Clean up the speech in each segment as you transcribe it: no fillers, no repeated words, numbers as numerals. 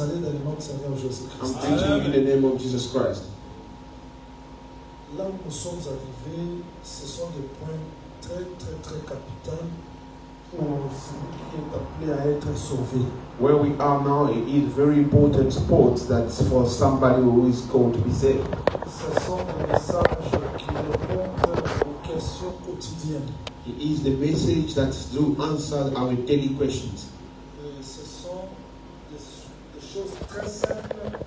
saluer dans le nom du Seigneur Jésus-Christ. I'm greeting you in the name of Jesus Christ. Là où nous sommes arrivés, ce sont des points très capitaux pour celui qui est appelé à être sauvé. Where we are now, it is very important sports that's for somebody who is going to be saved. Ce sont des messages qui répondent aux questions quotidiennes. It is the message that do answer our daily questions. Et ce sont des choses très simples,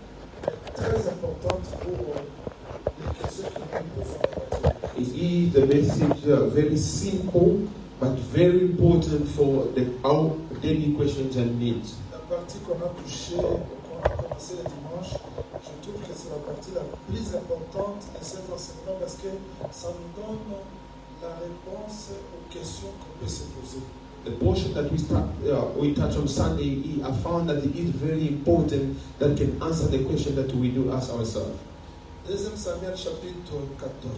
très importantes pour les questions qui nous posent. It is the message very simple but very important for our daily questions and needs. La partie qu'on a touchée, qu'on a commencé le dimanche, je trouve que c'est la partie la plus importante de cet enseignement parce que ça nous donne la réponse aux questions qu'on peut se poser. The portion that we touch on Sunday, I found that it is very important that can answer the question that we do ask ourselves. 2 Samuel chapitre 14.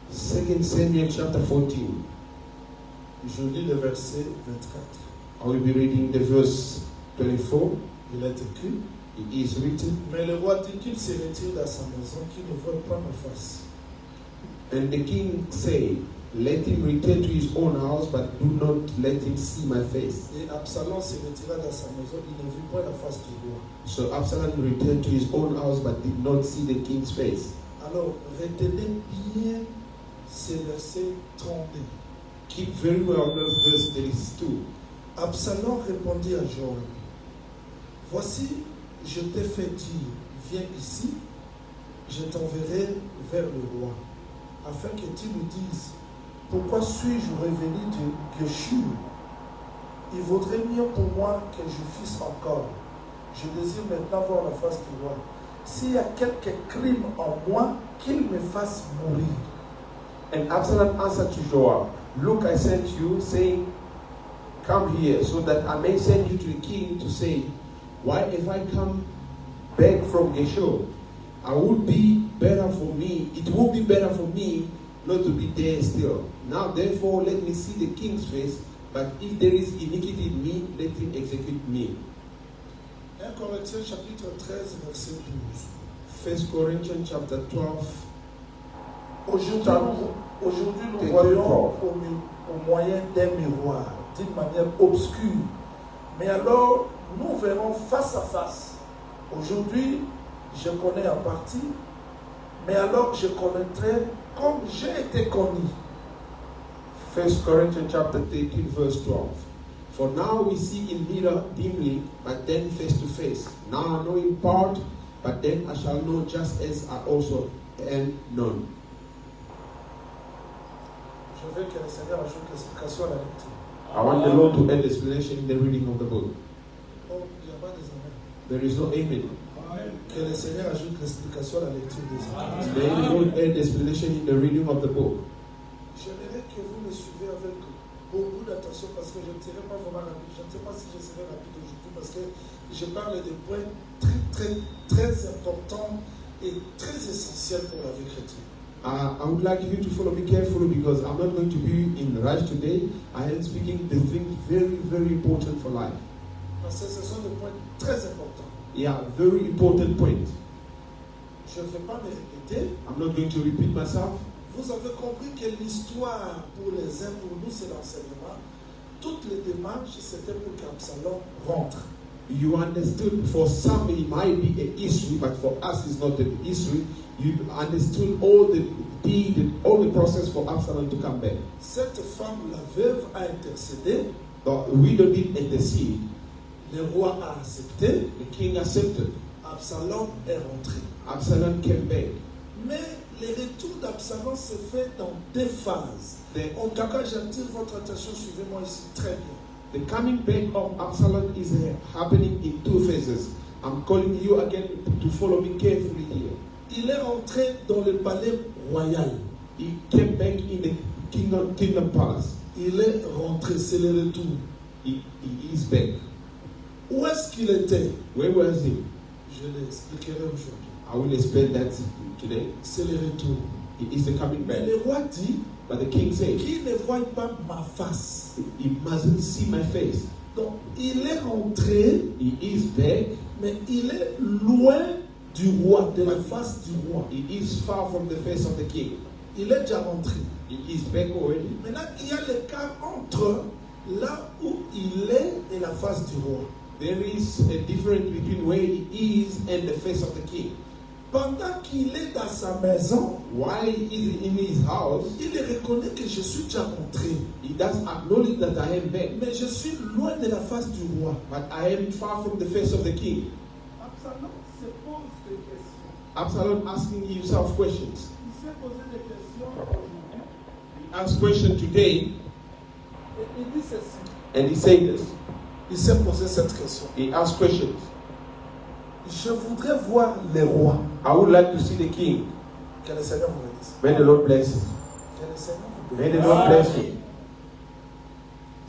2 Samuel chapter 14. Je lis le verset 24. I will be reading the verse 24. Il est écrit. It is written. Mais le roi dit qu'il se retire dans sa maison, qu'il ne voit pas ma face. And the king said, let him return to his own house, but do not let him see my face. Et Absalom se retira dans sa maison, il ne vit pas la face du roi. So Absalom returned to his own house, but did not see the king's face. Alors, retenez bien ces versets 32. Keep very well verse 32. Absalom répondit à Joab, voici, je t'ai fait dire, viens ici, je t'enverrai vers le roi, afin que tu me dises, pourquoi suis-je revenu de Geshur? Il vaudrait mieux pour moi que je fisse encore. Je désire maintenant voir la face du roi. S'il y a quelque crime en moi, qu'il me fasse mourir. And Absalom answered to Joab, look, I sent you, saying, come here, so that I may send you to the king to say, why if I come back from Geshur, it would be better for me not to be there still. Now therefore let me see the king's face, but if there is iniquity in me, let him execute me. 1 Corinthiens chapitre 13 verset 12. 1 Corinthians chapter 12. Aujourd'hui nous voyons au moyen d'un miroir, d'une manière obscure. Mais alors, nous verrons face à face. Aujourd'hui, je connais en partie, mais alors je connaîtrai comme j'ai été connu. 1 Corinthians chapter 13 verse 12. For now we see in mirror dimly, but then face to face. Now I know in part, but then I shall know just as I also am known. Je veux que le Seigneur ajoute l'explication à la lecture. I want the Lord to add explanation in the reading of the book. Oh, il n'y a pas des amen. There is no amen. Que le Seigneur ajoute l'explication à la lecture des Écritures. May the Lord add explanation in the reading of the book. J'aimerais que vous me suivez avec beaucoup d'attention parce que je ne serai pas vraiment rapide. Je ne sais pas si je serai rapide aujourd'hui parce que je parle de points très importants et très essentiels pour la vie chrétienne. I would like you to follow me carefully because I'm not going to be in rush today. I am speaking the things very important for life. Parce que ce sont des points très importants. Yeah, very important point. Je ne vais pas me répéter. I'm not going to repeat myself. Vous avez compris que l'histoire pour les uns, pour nous, c'est l'enseignement. Toutes les démarches, c'était pour qu'Absalom rentre. You understood, for some it might be a history, but for us it's not an history. You understood all the process for Absalom to come back. Cette femme, la veuve, a intercédé. The widow did intercede. Le roi a accepté. The king accepted. Absalom est rentré. Absalom came back. Mais le retour d'Absalom se fait dans deux phases. En tout cas, j'attire votre attention, suivez-moi ici très bien. The coming back of Absalom is happening in two phases. I'm calling you again to follow me carefully here. Il est rentré dans le palais royal. He came back in the kingdom palace. Il est rentré, c'est le retour. He is back. Où est-ce qu'il était? Where was he? Je l'expliquerai aujourd'hui. I will explain that today. C'est le retour. It is the coming back. Mais le roi dit, but the king said, qu'il ne voit pas ma face. He mustn't see my face. Donc, il est rentré, he is back, Mais il est loin du roi, de la face du roi. He is far from the face of the king. Il est déjà rentré. He is back already. Maintenant, il y a l'écart entre là où il est et la face du roi. There is a difference between where he is and the face of the king. Pendant qu'il est dans sa maison, While he is in his house, il reconnaît que je suis déjà rentré. he does acknowledge that I am back, Mais je suis loin de la face du roi. but I am far from the face of the king. Absalom se pose des questions. Absalom asking himself questions. Il s'est posé des questions aujourd'hui. He asked questions today, Et il dit ceci. and he said this. Il s'est posé cette question. He asked questions. Je voudrais voir les rois. I would like to see the king. Que le Seigneur vous bénisse. May the Lord bless him. Que le Seigneur vous May bénisse. the Lord bless him.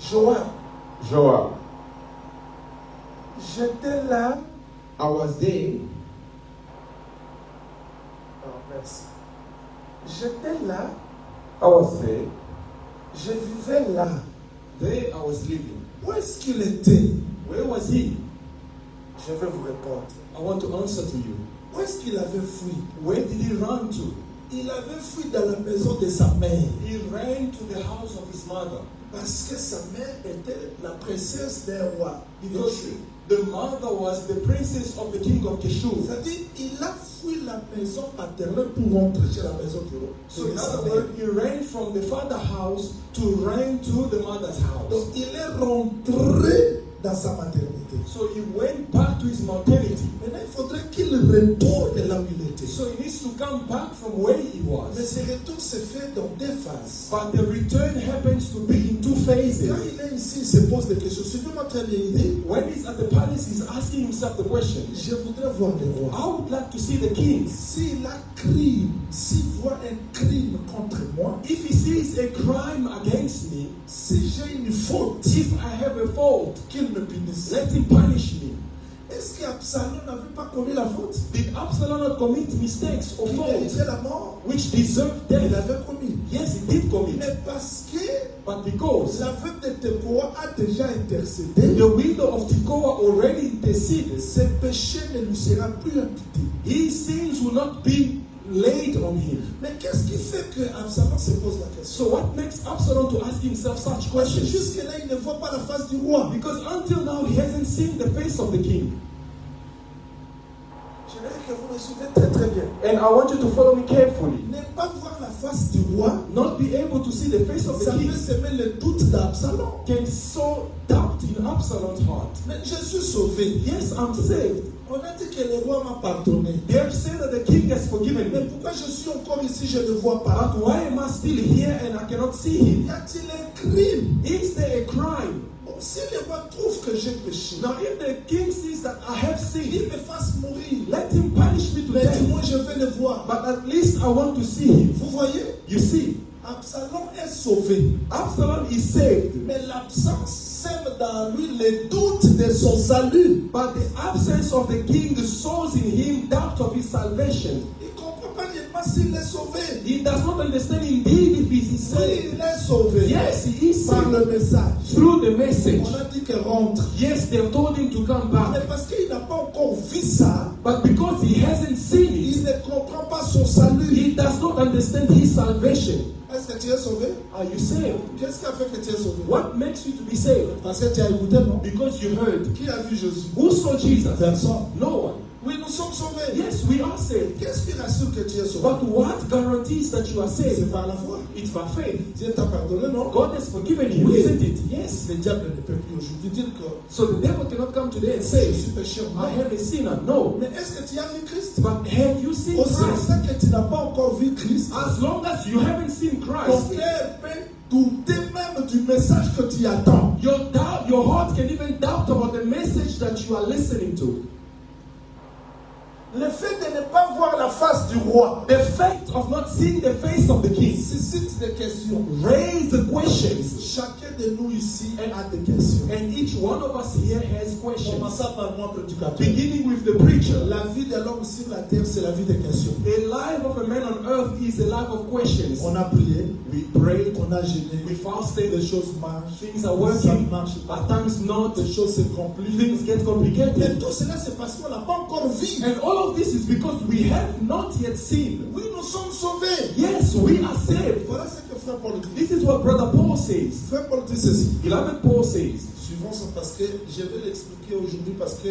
Joab, Joab. j'étais là. I was there. Oh, merci. J'étais là. I was there. Je vivais là. There I was living. Où est-ce qu'il était? Where was he? Je vais vous répondre. I want to answer to you. Où est-ce qu'il avait fui? Where did he run to? Il avait fui dans la maison de sa mère. He ran to the house of his mother. Parce que sa mère était la princesse d'un roi. Because the mother was the princess of the king of Geshur. C'est-à-dire, il a fui la maison paternelle pour rentrer chez la maison du roi. So in other words, he ran from the father's house to run to the mother's house. Donc, il est rentré dans sa maternité. So he went back to his maternity. Maintenant, il faudrait qu'il retourne là où il était. So he needs to come back from where he Mais was. ce retour se fait dans deux phases. But the return happens to be in two Quand phases. il est ici, il se pose des questions. Suivez-moi très bien, il dit, When he's at the palace, he's asking himself the question, je voudrais voir les rois. I would like to see the king. S'il a crime, s'il voit un crime contre moi, If he sees a crime against me, si j'ai une faute, if I have a fault, qu'il me punisse. let him punish me. Est-ce qu'Absalom n'avait pas commis la faute? Did Absalom not commit mistakes or Il faults méritait la mort. which deserved Il death? avait commis. Yes, he did commit. Mais parce que But because la veuve de Tekoa a déjà intercédé, the widow of Tekoa already interceded, ses péchés ne lui seront plus imputés. his sins will not be laid on him. Mais qu'est-ce qui fait que Absalom se pose la question? So what makes Absalom to ask himself such Parce que questions? jusque-là, il ne voit pas la face du roi. Because until now he hasn't seen the face of the king. J'aimerais que vous me suivez très très bien. And I want you to follow me carefully. Ne pas voir la face du roi, Not be able to see the face of the ça king peut semer le doute d'Absalom. can sow doubt in Absalom's heart. Mais je suis sauvé. Yes, I'm saved. On a dit que le roi m'a pardonné. They have said that the king has forgiven Mais me. pourquoi je suis encore ici, je ne le vois pas? But why am I still here and I cannot see him? Y a-t-il un crime? Is there a crime? Bon, si le roi trouve que j'ai péché, Now, if the king sees that I have qu'il sinned, me fasse mourir. let him punish me to Mais du death. moins, je vais le voir. But at least I want to see him. Vous voyez, You see, Absalom est sauvé. Absalom is saved. Mais l'absence sème dans lui le doute de son salut. But the absence of the king sows in him doubt of his salvation. Il ne comprend pas réellement s'il est sauvé. He does not understand indeed if he is Oui, saved. il est sauvé. Yes, he is Par saved le message. through the message. On a dit qu'il rentre. Yes, they've told him to come Mais back. parce qu'il n'a pas encore vu ça, But because he hasn't seen il it, ne comprend pas son salut. he does not understand his salvation. Est-ce que tu es sauvé? Are you saved? Qu'est-ce qui a fait que tu es sauvé? What makes you to be saved? Parce que tu as écouté, non? Because you heard. Qui a vu Jésus? Who saw Jesus? Personne. No one. Oui, nous sommes sauvés. Yes, we are saved. Qu'est-ce qui rassure que tu es sauvé? But what guarantees that you are C'est saved? par la foi. It's by faith. Dieu t'a pardonné, non? God has forgiven you, Oui. isn't it? Yes. Le diable ne peut plus aujourd'hui dire que So the devil cannot come today and je say, suis pécheur. I am a sinner. No. Mais est-ce que tu as vu Christ? But have you seen Aussi Christ? longtemps que tu n'as pas encore vu Christ, As long as you haven't seen ton Christ, cœur peut douter même du message que tu attends. your heart can even doubt about the message that you are listening to. Le fait de ne pas voir la face du roi The fact of not seeing the face of the king suscite des questions. raise the questions. Chacun de nous ici a des questions. And each one of us here has questions. Commençons par moi, prédicateur. Beginning with the preacher. La vie de l'homme sur la terre, c'est la vie des questions. The life of a man on earth is a life of questions. On a prié, We prayed, on a gêné, we fasted, les choses marchent, things are ça working, ne marche at pas, times not, les choses se compliquent. things get Mais complicated. tout cela, c'est parce qu'on n'a pas encore vu. And all of this is because we have not yet seen. Oui, nous sommes sauvés. Yes, we are saved. Voilà ce que Frère Paul dit. This is what Brother Paul says. Frère Paul dit ceci. Beloved Paul says, Suivons ça parce que je vais l'expliquer aujourd'hui parce que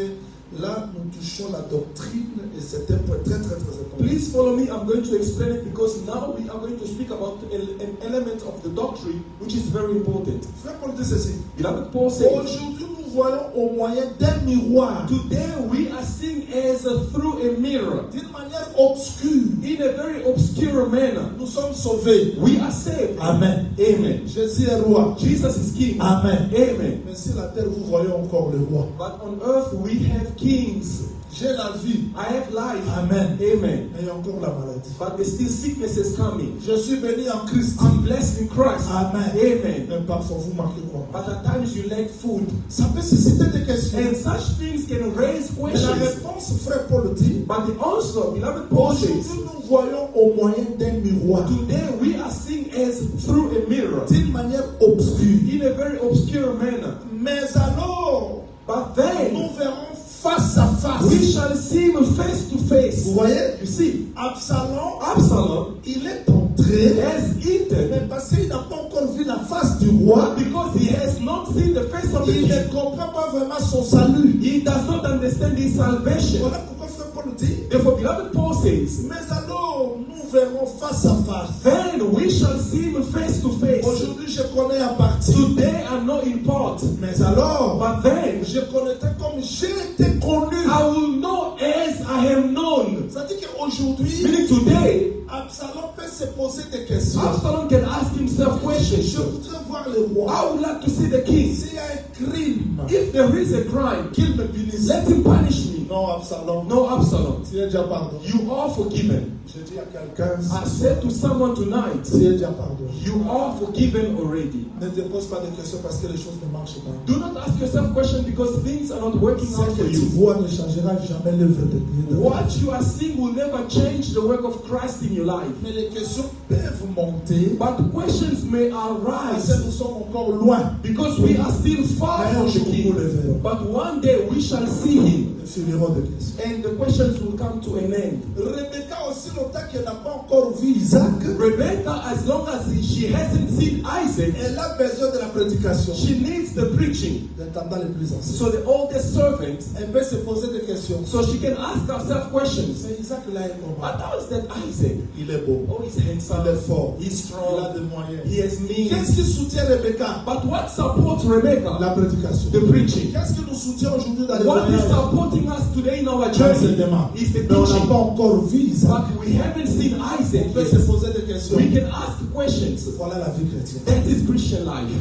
là, nous touchons la doctrine et c'est un point très important. please follow me, I'm going to explain it because now we are going to speak about an element of the doctrine which is very important. Frère Paul dit ceci. Beloved Paul says, Aujourd'hui, nous voyons au moyen d'un miroir, today we are seeing as through a mirror, d'une manière obscure. in a very obscure manner. Nous sommes sauvés. We are saved. Amen. Amen. Jésus est roi. Jesus is king. Amen. Amen. Mais sur la terre, vous voyez encore le roi. But on earth we have kings. J'ai la vie. I have life. Amen. Amen. Mais il y a encore la maladie. But there's still sicknesses coming. Je suis béni en Christ. I'm blessed in Christ. Amen. Amen. Mais parfois, vous manquez quoi? But at times you lack food. Ça peut susciter des questions. And such things can raise Mais la questions. réponse, frère Paul dit, But the answer, beloved Paul aujourd'hui, says, nous voyons au moyen d'un miroir, today we are seeing as through a mirror, d'une manière obscure. in a very obscure manner. Mais alors, But then nous verrons face à face. we shall see him face to face. Vous voyez, You see, Absalom, Absalom il est entré, has eaten mais parce qu'il n'a pas encore vu la face du roi, because he has not seen the face of the il king. ne comprend pas vraiment son salut. He does not understand his salvation. Voilà pourquoi frère Paul dit, Therefore, beloved Paul says, mais alors nous verrons face à face. then we shall see him face to face. Aujourd'hui je connais en partie, Today I know in part, mais alors but then je connaîtrai comme j'ai été connu. I will know as I am known. Ça dit qu'aujourd'hui, Meaning today, Absalom peut se poser des questions. Absalom can ask himself Je questions. voudrais voir le roi. I would like to see the king. S'il y a un crime, If there is a crime, qu'il me punisse. let him punish me. Non, Absalom. No, Absalom, Tu es déjà pardonné. you are forgiven. Je dis à quelqu'un, I said to someone tonight, tu es déjà pardonné. you are forgiven already. Ne te pose pas de questions parce que les choses ne marchent pas. Do not ask yourself questions because things are not working Ce out que for tu you. vois ne changera jamais l'œuvre de Dieu. What you are seeing will never change the work of Christ in your life. Mais les questions peuvent monter But questions may parce que arise nous sommes encore loin. because we are still far Mais un from the jour nous le king. verrons. But one day we shall see him Nous finirons de questions. and the questions will come to an end. Rebecca aussi longtemps qu'elle n'a pas encore vu Isaac, Rebecca, as long as she hasn't seen Isaac, elle a besoin de la prédication. she needs the preaching. L'entendant les plus anciens. So the oldest servant, Elle peut se poser des questions. so she can ask herself questions. Mais Isaac là est But comment? how is that Isaac? Il est beau. Oh, he's Il est handsome. fort. He's Il a strong. des moyens. He has Qu'est-ce means. qui soutient Rebecca? But what supports Rebecca? La prédication. The preaching. Qu'est-ce qui nous soutient aujourd'hui dans les What is voyages? supporting us today in our L'enseignement. journey is the Mais on n'a teaching. pas encore vu Isaac. But we haven't seen Isaac On peut se yet. poser des questions. We can ask questions. Voilà la vie chrétienne. That is Christian life.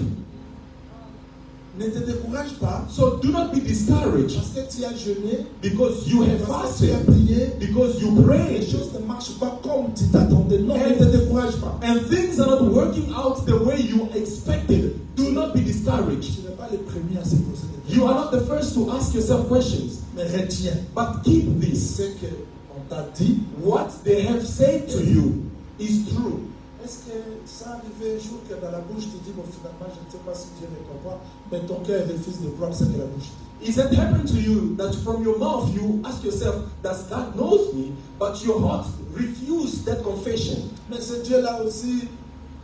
Ne te décourage pas So do not be discouraged parce que tu as jeûné, because you have parce que tu as fasted, prié. because you Les prayed, choses ne marchent pas comme tu t'attendais. Non, ne te décourage pas. and things are not working out the way you expected. Do not be discouraged. Tu n'es pas le premier à se poser des questions. You are not the first to ask yourself questions, Mais retiens but keep this. ce qu'on t'a dit. What they have said to you is true. Est-ce que ça arrive un jour que dans la bouche tu dis, bon, finalement, je ne sais pas si Dieu me comprend, mais ton cœur refuse de croire ce que la bouche dit. Is that happened to you that from your mouth you ask yourself, does God knows me? But your heart refused that confession. Mais ce Dieu-là aussi,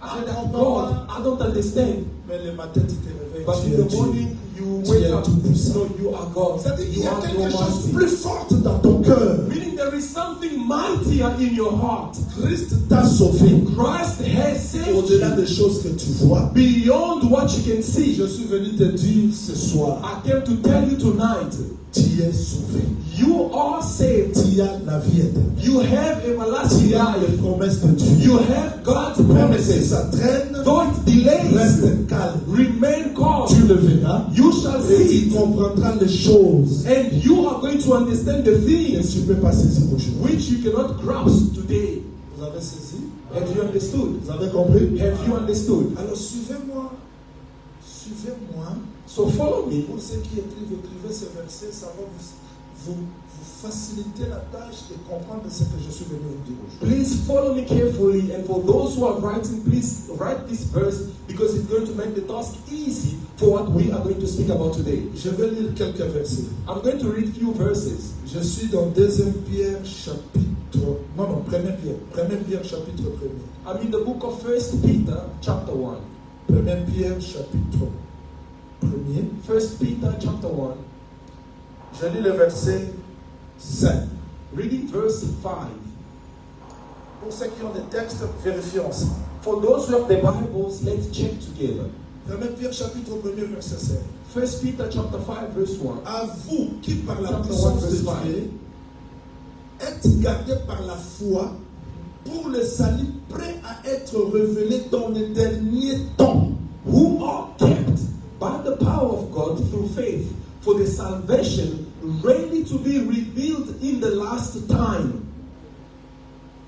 Ah, je ne that comprends God, pas. I don't understand. Mais le matin, tu te réveilles. But tu in es the Dieu. morning you Tu wake es up, tout puissant. so you are God. C'est-à-dire qu'il You y a are quelque chose Almighty. de plus fort dans ton cœur. Meaning there is something mightier in your heart. Christ t'a sauvé. Christ has saved Au-delà you des choses que tu vois, beyond what you can see. je suis venu te dire ce soir, I came to tell you tonight, tu es sauvé. you are saved. Tu il y a la vie éternelle. You have everlasting Il y a les life. promesses de Dieu. You have God's Même si promises. ça traîne, Though it delays, reste calme. remain calm. Tu le verras You shall et see tu it. comprendras les choses And you are going to understand the que things tu ne peux pas saisir aujourd'hui. which you cannot grasp today. Vous avez saisi? Have you understood? Vous avez compris? Have you understood? Alors suivez-moi. Suivez-moi. So follow me. Pour ceux qui écrivez ces versets, ça va vous faciliter la tâche de comprendre ce que je suis venu vous dire aujourd'hui. Please follow me carefully, and for those who are writing, please write this verse because it's going to make the task easy for what we are going to speak about today. Je vais lire quelques versets. I'm going to read few verses. Je suis dans 2 Pierre chapitre... Non, 1 Pierre. 1 Pierre chapitre 1er. I'm in the book of 1 Peter chapter 1. 1 Pierre chapitre 1er. 1 Peter chapter 1. Je lis le verset 5. Reading verse 5. Pour ceux qui ont des textes, vérifions ensemble. For those who have the Bibles, let's check together. 1 Pierre chapitre 1er verset 5. 1 Peter chapter 5 verse 1. À vous qui par la Chapter puissance 1, de verse 5. Dieu êtes gardés par la foi pour le salut prêt à être révélé dans les derniers temps. Who are kept by the power of God through faith for the salvation ready to be revealed in the last time.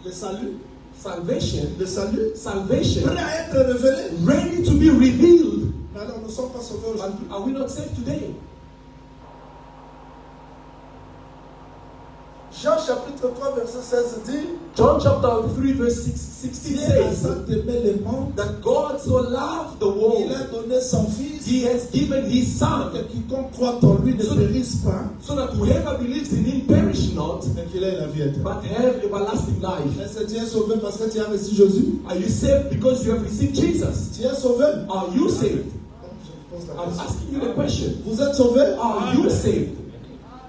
Le salut, Salvation, le salut, salvation, prêt à être révélé. ready to be revealed. Mais alors, nous ne sommes pas sauvés aujourd'hui. Are we not saved today? Jean chapitre 3 verset 16 dit John chapter 3 verse 16 Dieu a says tant aimé le monde, that God so loved the il a world, donné son Fils, He has given His Son, que quiconque croit en lui ne So- périsse pas, so that whoever believes in Him perish not, mais qu'il ait la vie éternelle. but have everlasting life. Est-ce que tu es sauvé parce que tu as reçu Jésus? Are you saved because you have received Jesus? Tu es sauvé? Are you saved? Je pose la I'm question. asking you the question. Vous êtes sauvé? Are you saved?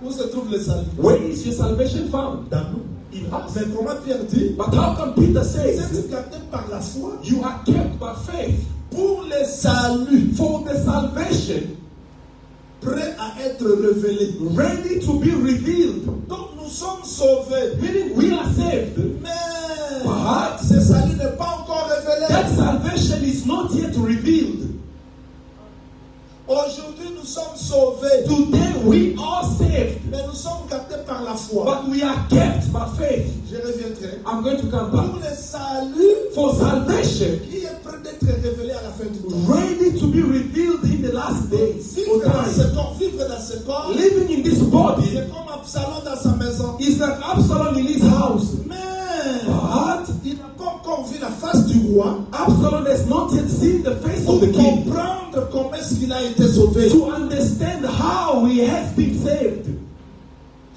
Où se trouve le salut? Where is your salvation found? Dans nous. In us. Mais comment Pierre dit? But how come Peter Vous says êtes gardés par la foi you are kept by faith pour le salut for the salvation prêt à être révélé. ready to be revealed? Donc nous sommes sauvés. Meaning we are saved. Mais But ce salut n'est pas encore révélé. that salvation is not yet revealed. Aujourd'hui nous sommes sauvés. Today we are saved, Mais nous sommes gardés par la foi. but we are kept by faith. Je reviendrai. I'm going to come Pour back. le salut For salvation qui est prêt d'être révélé à la fin du temps. ready to be revealed in the last days. Vivre or dans ce time. corps, vivre dans ce corps, Living in this body c'est comme Absalom dans sa maison. is like Absalom in his house. Mais But il n'a pas encore vu la face du roi Absalom has not yet seen the face pour of the king comprendre comment est-ce qu'il a été sauvé. to understand how he has been saved.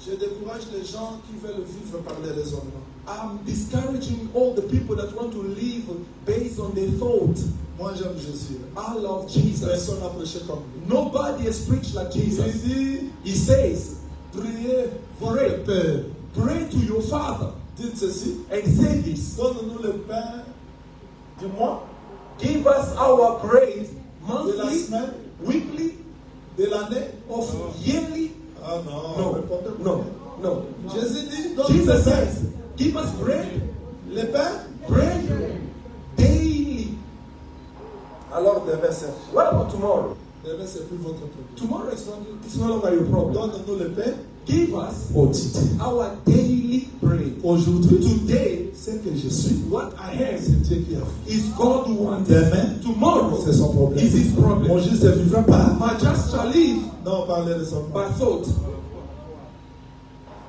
Je décourage les gens qui veulent vivre par les raisonnements. I'm discouraging all the people that want to live based on their thought. Moi j'aime Jésus. I love Jesus. Personne n'a prêché comme lui. Nobody has preached like Il Jesus. dit, He says, priez votre Pray. Père. pray to your Father Dites ceci, and say this. donne-nous le pain du mois, Give us our bread de la monthly, semaine, weekly, de l'année. of yearly. Ah non, No, répondez no, no. Jésus dit, donne-nous le Jesus pain. says, give us bread, Le pain, bread daily. alors demain c'est. What about tomorrow? Demain c'est plus votre problème. Tomorrow it's no longer your problem. Donne-nous le pain Give us quotidien. our daily bread. Aujourd'hui, Today, ce que je suis, what I have c'est Dieu qui a fait. is God who wants Demain, it. Tomorrow c'est son problème. is his problem. Mon juste ne vivra pas. My just shall live Non, parlez de son by thought.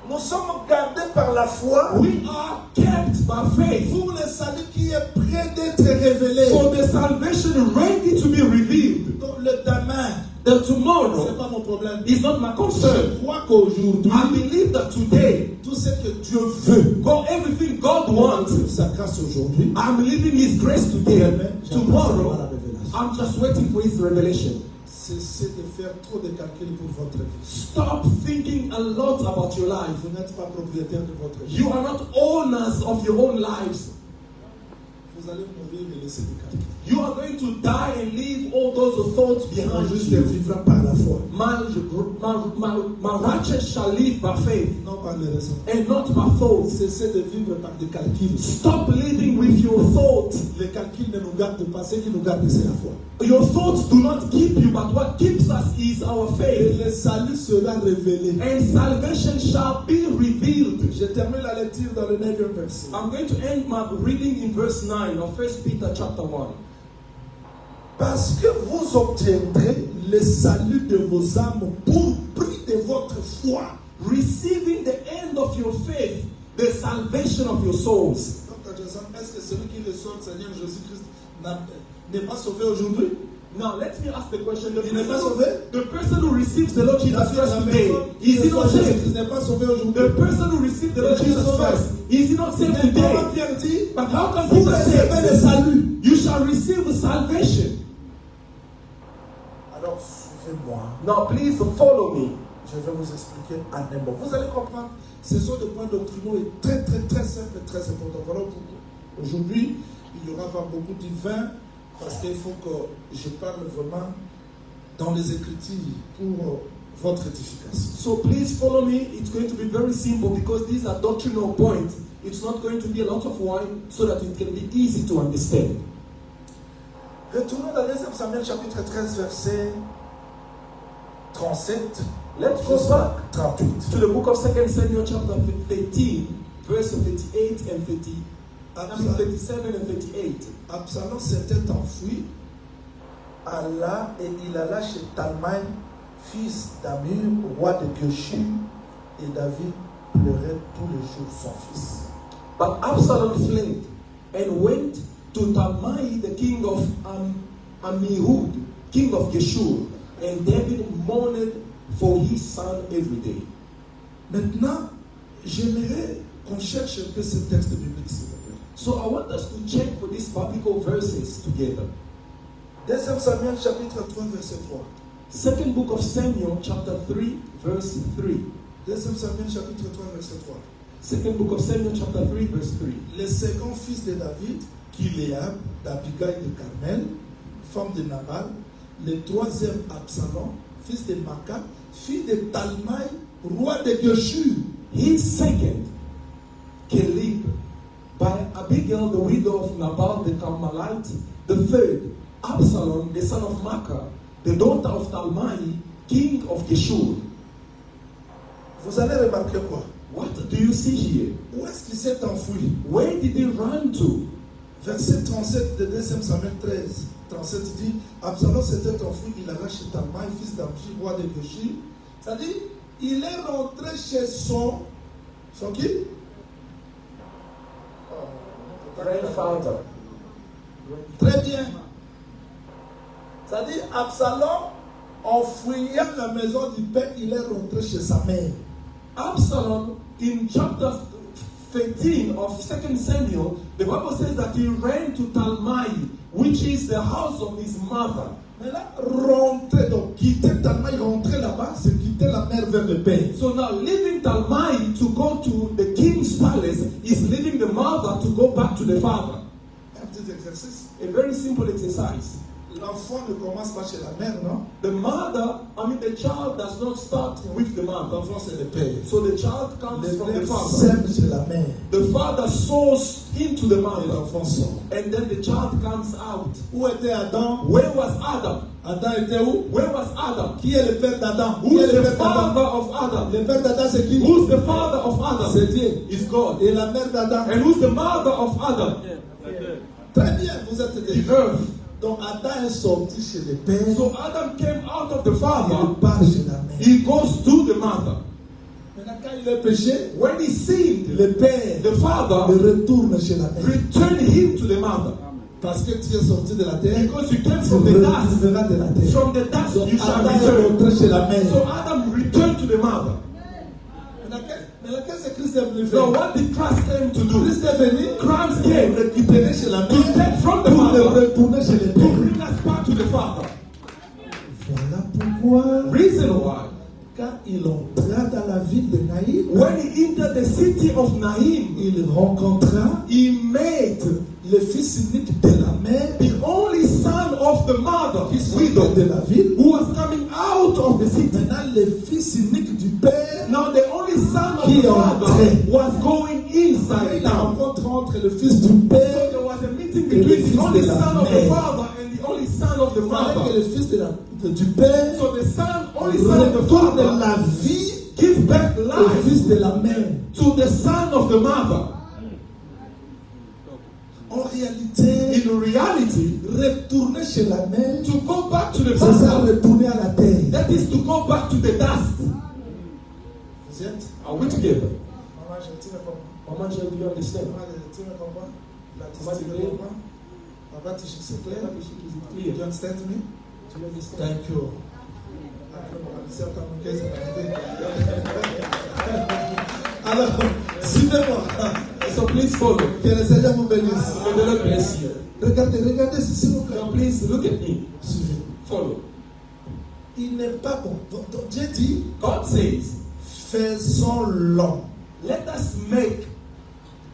Nous sommes gardés par la foi We are kept by faith pour le salut qui est prêt d'être révélé. for the salvation ready to be revealed. Donc le demain, The ce n'est tomorrow pas mon problème. is not my concern. Je crois qu'aujourd'hui, I believe that today, tout ce que Dieu veut, God, everything God wants, sa grâce aujourd'hui, I'm living His grace today. Demain, Tomorrow, j'attends la révélation. I'm just waiting for His revelation. Cessez de faire trop de calculs pour votre vie. Stop thinking a lot about your life. Vous n'êtes pas propriétaire de votre vie. You are not owners of your own lives. vous allez mourir et laisser des calculs. You are going to die and leave all those thoughts behind Juste you. vivra par la foi. My righteous shall live by faith Non par les raisons. and not by thoughts. Cessez de vivre par des calculs. Stop living with your thoughts. Les calculs ne nous gardent pas. Ce qui nous garde, c'est la foi. Your thoughts do not keep you, but what keeps us is our Et faith. le salut sera révélé. And salvation shall be revealed. Je termine la lecture dans le 9e verset. I'm going to end my reading in verse 9 of 1 Peter chapter 1. Parce que vous obtiendrez le salut de vos âmes pour prix de votre foi. Receiving the end of your faith, the salvation of your souls. Donc, est-ce que celui qui reçoit le Seigneur Jésus-Christ n'est pas sauvé aujourd'hui? Now let me ask the question. Il n'est pas sauvé? The person who receives the Lord Jesus Parce que Christ la today, personne qui is he reçoit not saved? Jésus-Christ n'est pas sauvé aujourd'hui. The person who received the Lord Jesus Christ, is he not saved Mais comment today? Pierre dit? But how can Vous people recevez le say, salut. you shall receive salvation? Alors suivez-moi. Now please follow me. Je vais vous expliquer en un mot. Vous allez comprendre, ce sont des points doctrinaux et très très très simples et très importants. Voilà pourquoi. Aujourd'hui, il y aura pas beaucoup de vin parce qu'il faut que je parle vraiment dans les Écritures pour votre édification. So please follow me. It's going to be very simple because these are doctrinal points. It's not going to be a lot of wine so that it can be easy to understand. Retournons dans 2 Samuel chapitre 13 verset 37. Let's go back 38. to the book of 2 Samuel chapter 13, verse 38 and 37 and 38. Absalom s'était enfui, il alla chez Talmaï, fils d'Amur, roi de Geshur, et David pleurait tous les jours son fils. But Absalom fled and went to Talmai, the king of Amihud, king of Geshur, and David mourned for his son every day. Maintenant, j'aimerais qu'on cherche un peu ce texte biblique, s'il vous plaît. So I want us to check for these biblical verses together. 2 Samuel chapitre 3 verset 3. Second book of Samuel chapter 3 verse 3. 2 Samuel chapitre 3 verset 3. Second book of Samuel chapter 3 verse 3. Le second fils de David, Kiléab, d'Abigaï de Carmel, femme de Nabal. Le troisième Absalom, fils de Maca, fils de Talmaï, roi de Geshur. His second, Caleb, by Abigail, the widow of Nabal the Carmelite. The third, Absalom, the son of Maacah, the daughter of Talmai, king of Geshur. Vous allez remarquer quoi? What do you see here? Où est-ce qu'il s'est enfoui? Where did he run to? Verset 37 de 2 Samuel 13. 37 dit, Absalom s'était enfui, il alla chez Talmaï, fils d'Amji, roi de Geshur. C'est-à-dire, il est rentré chez son qui? Grandfather. Très bien. C'est-à-dire, Absalom, en fouillant la maison du père, il est rentré chez sa mère. Absalom, in chapter 13 of 2 Samuel, the Bible says that he ran to Talmai, which is the house of his mother. Mais là, rentrer, donc quitter Talmaï, rentrer là-bas, c'est quitter la mère vers le père. So now leaving Talmai to go to the king's palace is leaving the mother to go back to the father. Un petit exercice. A very simple exercise. L'enfant ne commence pas chez la mère, non? The child does not start with the mother. L'enfant, c'est le père. So the child comes Le from the père father. sème chez la mère. The father sows into the Et mother. l'enfant sort. And then the child comes out. Où était Adam? Where was Adam? Adam était où? Where was Adam? Qui est le père d'Adam? Qui est Who's le the père d'Adam? father of Adam? Le père d'Adam, c'est qui? Who's the father of Adam? C'est Dieu. It's God. Et la mère d'Adam? And who's the mother of Adam? Très bien, vous êtes The des earth. Donc Adam est sorti chez le père. So Adam came out of the Il father. part chez la mère. He goes to the mother. Maintenant, quand il est péché, When he sinned, le père the father le retourne chez la mère. returned him to the mother. Parce que tu es sorti de la terre, Because you came tu from the dust. retourneras de la terre. From the dust Donc you shall Adam est return. rentré chez la mère. So Adam returned to the mother. Mais qu'est-ce que Christ est venu So faire? what did Christ came to do? Christ est venu Christ pour came récupérer chez la to mère, take from the pour le mother retourner chez le to père. bring us back to the father. Voilà pourquoi, Reason why, quand il entra dans la ville de Naïm, when he entered the city of Naim, il rencontra he met le fils unique de la mère, the only son of the mother, his widow, de la ville. who was coming out of the city. Maintenant, le fils unique du père, Now the only son of Qui the father entrait. was going inside la town. rencontre entre le fils du So père there was a meeting Et le between fils the only de la son of the mère. father and the only son of the et father. le fils du père So the son, only son of the retourne father, la vie give back au life fils de la mère. to the son of the mother. En réalité, In reality, retourner chez la mère, to go back to the c'est ça, mother, retourner à la terre. that is to go back to the dust. Vous êtes? Are we together? Maman, tu me comprends? Maman, do you understand? Maman, tu me comprends? Maman, Tu me tu comprends? Papa, c'est clair? Is it Do clear? you understand me? Do you understand? Thank you. Alors, suivez-moi. So please follow. Que le Seigneur vous bénisse. May the Lord bless you. Regardez, s'il vous plaît. Now please look at me. Suivez. Follow. Il n'est pas bon. Donc, Dieu dit, God says, faisons-le. let us make.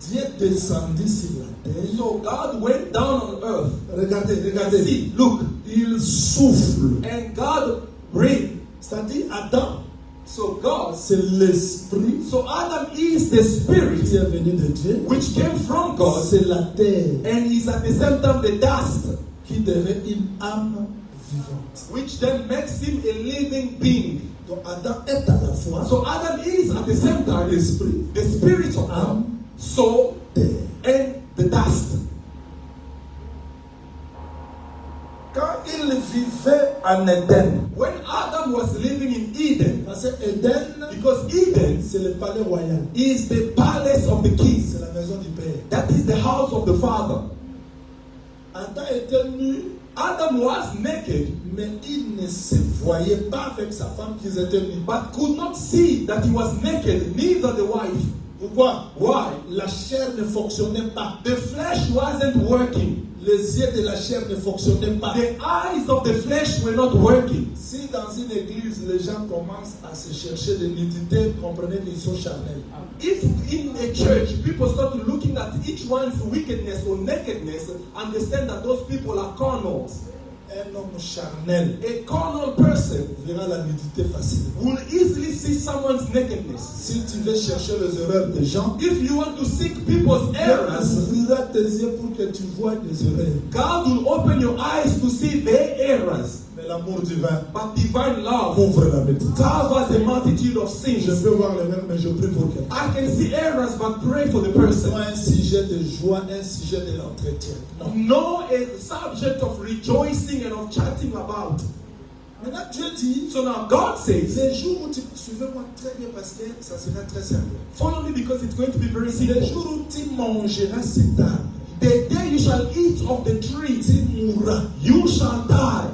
Dieu descendit sur la terre. So God went down on earth. Regardez. See, look. Il souffle. And God breathed. C'est-à-dire, Adam, So God, c'est l'esprit so Adam is the qui spirit est venu de Dieu. which came from God, C'est la terre and is at the same time the dust, qui devient une âme vivante. which then makes him a living being. Donc Adam est à la fois So Adam is at the same time l'esprit, the spirit of God, âme, soul, terre. and the dust. Quand il vivait en Éden, When Adam was living in Eden, parce que Éden, because Eden c'est le palais royal, is the palace of the king, c'est la maison du Père. that is the house of the father. Adam était nu, Adam was naked, mais il ne se voyait pas avec sa femme qu'ils étaient nus. but could not see that he was naked, neither the wife. Pourquoi? Why? La chair ne fonctionnait pas. The flesh wasn't working. Les yeux de la chair ne fonctionnaient pas. The eyes of the flesh were not working. Si dans une église, les gens commencent à se chercher de nudité, comprenez qu'ils sont charnels. If in a church people start looking at each one's wickedness or nakedness, understand that those people are carnals. Un homme charnel A carnal person verra la nudité facilement. will easily see someone's nakedness. Si tu veux chercher les erreurs des gens, If you want to seek people's Dieu errors, ouvrira tes yeux pour que tu vois les erreurs. God will open your eyes to see their errors. Mais l'amour divin But divine love ouvre la médité. covers a multitude of Je sins. peux voir l'erreur, mais je prie pour quelqu'un. I can see errors, but pray for the person. Pas un sujet de joie, un sujet de l'entretien. Non. Know a subject of rejoicing and of chatting about. Maintenant, Dieu dit, So now God says, les jours où tu... Suivez-moi très bien parce que ça sera très simple. follow me because it's going to be very Les simple. jours où tu mangeras cet arbre, The day you shall eat of the tree, tu mourras. you shall die.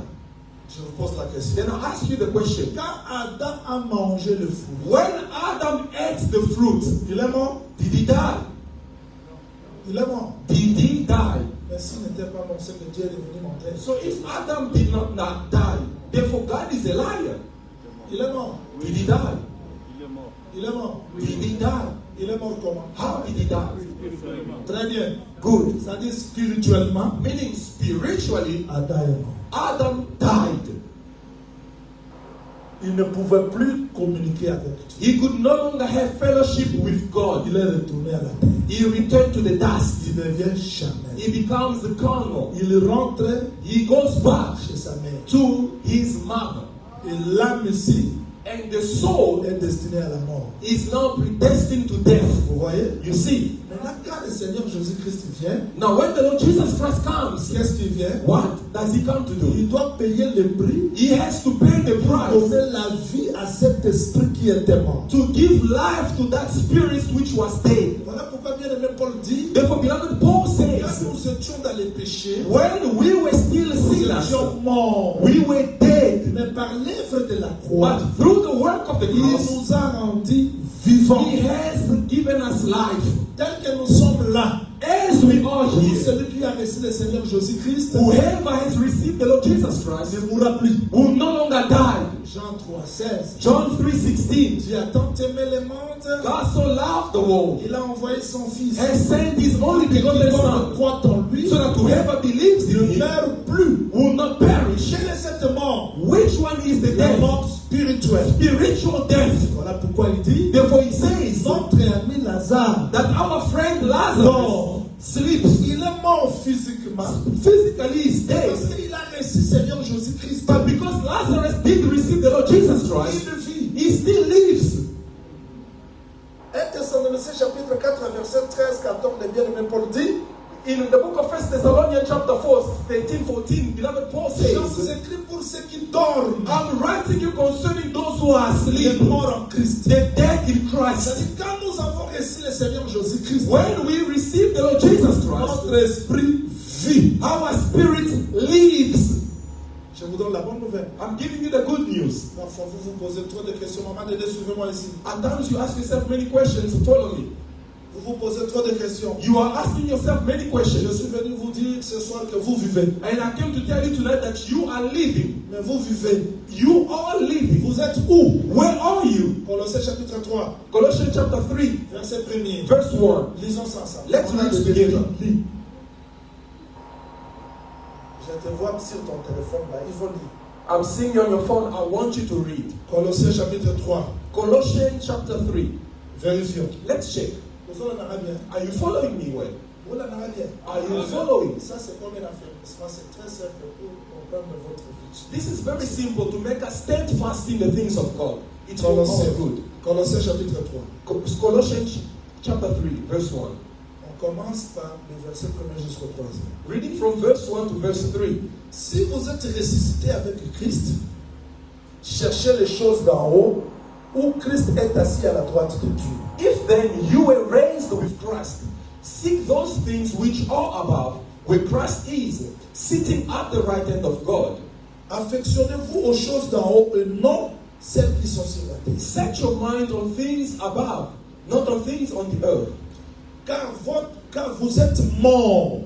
Je vous pose la question. Then I'll ask you the question. Quand Adam a mangé le fruit, When Adam ate the fruit, il est mort. did he die? Il est mort. Did he die? Mais s'il n'était pas mort, c'est que Dieu est venu montrer. So if Adam did not die, therefore God is a liar. Il est mort. Did he die? Il est mort. Did he die? Il est mort comment? How did he die? Très bien. Good. Ça dit spirituellement, Meaning spiritually, Adam est mort. Adam died. Il ne pouvait plus communiquer avec Dieu. He could no longer have fellowship with God. Il est retourné à la terre. He returned to the dust. Il devient charnel. He becomes the carnal. Il rentre He goes back chez sa mère. to his mother. Et l'âme ici And the soul est destinée à la mort. is now predestined to death. Vous voyez? You see? Maintenant, quand le Seigneur Jésus-Christ vient, Now when the Lord Jesus Christ comes, qu'est-ce qu'il vient? what does he come to do? Il doit payer le prix He has to pay the pour price donner la vie à cet esprit qui était mort. to give life to that spirit which was dead. Voilà pourquoi bien aimé Paul dit, Therefore, beloved, Paul quand says, nous étions dans les péchés, when we were still nous sinners, étions morts. we were dead. Mais par l'œuvre de la croix, But through the work of the il cross, nous a rendus vivants. he has given us life. Tel que nous sommes là, as we are Pour here, celui qui a reçu le Seigneur Jésus-Christ whoever has received the Lord Jesus Christ ne mourra plus. will no longer die. Jean 3,16. John 3:16. Dieu a tant aimé le monde, God so loved the world, il a envoyé son Fils. has sent His only begotten Quiconque Son, croit en lui so that whoever believes in ne Him meurt plus. will not perish. Quelle est cette mort? Which one is the La death? mort spirituelle. Spiritual death. Voilà pourquoi il dit Therefore He says notre ami Lazare, that our friend Lazarus non, sleeps. il est mort physiquement. Physically he's Parce dead. qu'il a reçu Seigneur Jésus-Christ. But because Lazarus did receive the Lord Jesus Christ, Il vit. he still lives. 1 Thessaloniciens chapitre 4 verset 13-14, le bien-aimé Paul dit, In the book of 1 Thessalonians chapter 4, 13-14, beloved Paul je vous says, écris pour ceux qui dorment, I'm writing you concerning those who are les asleep, morts en Christ. the dead in Christ. C'est-à-dire, quand nous avons reçu le Seigneur Jésus-Christ, When we receive the Lord Jesus Christ, notre esprit vit. our spirit lives. Je vous donne la bonne nouvelle. I'm giving you the good news. Parfois, vous vous posez trop de questions. Maman, Dédé, suivez-moi ici. At times you ask yourself many questions, follow me. Vous vous posez trop de questions. You are asking yourself many Je questions. suis venu vous dire ce soir que vous vivez. And I came to tell you tonight that you are living. Mais vous vivez. You are living. Vous êtes où? Where are you? Colossiens chapitre 3, Colossians chapter 3, verset 1er. verse 1. Lisons ça ensemble. Let's read together. Lis. Je te vois sur ton téléphone là. Il faut lire. I'm seeing you on your phone. I want you to read. Colossiens chapitre 3. Colossians chapter 3. Vérifions. Let's check. Vous en avez bien. Are you following me well? Vous en avez bien. Are you following? Ça, c'est comme un affairissement. C'est très simple pour comprendre votre vie. This is very simple to make us stand fast in the things of God. It's for our good. Colossiens chapitre 3. Colossians chapter 3, verse 1. On commence par le verset 1er jusqu'au 3e. Reading from verse 1 to verse 3. Si vous êtes ressuscité avec Christ, cherchez les choses d'en haut, où Christ est assis à la droite de Dieu. If then you were raised with Christ, seek those things which are above, where Christ is, sitting at the right hand of God. Affectionnez-vous aux choses d'en haut et non celles qui sont sur la terre. Set your mind on things above, not on things on the earth. Car vous êtes morts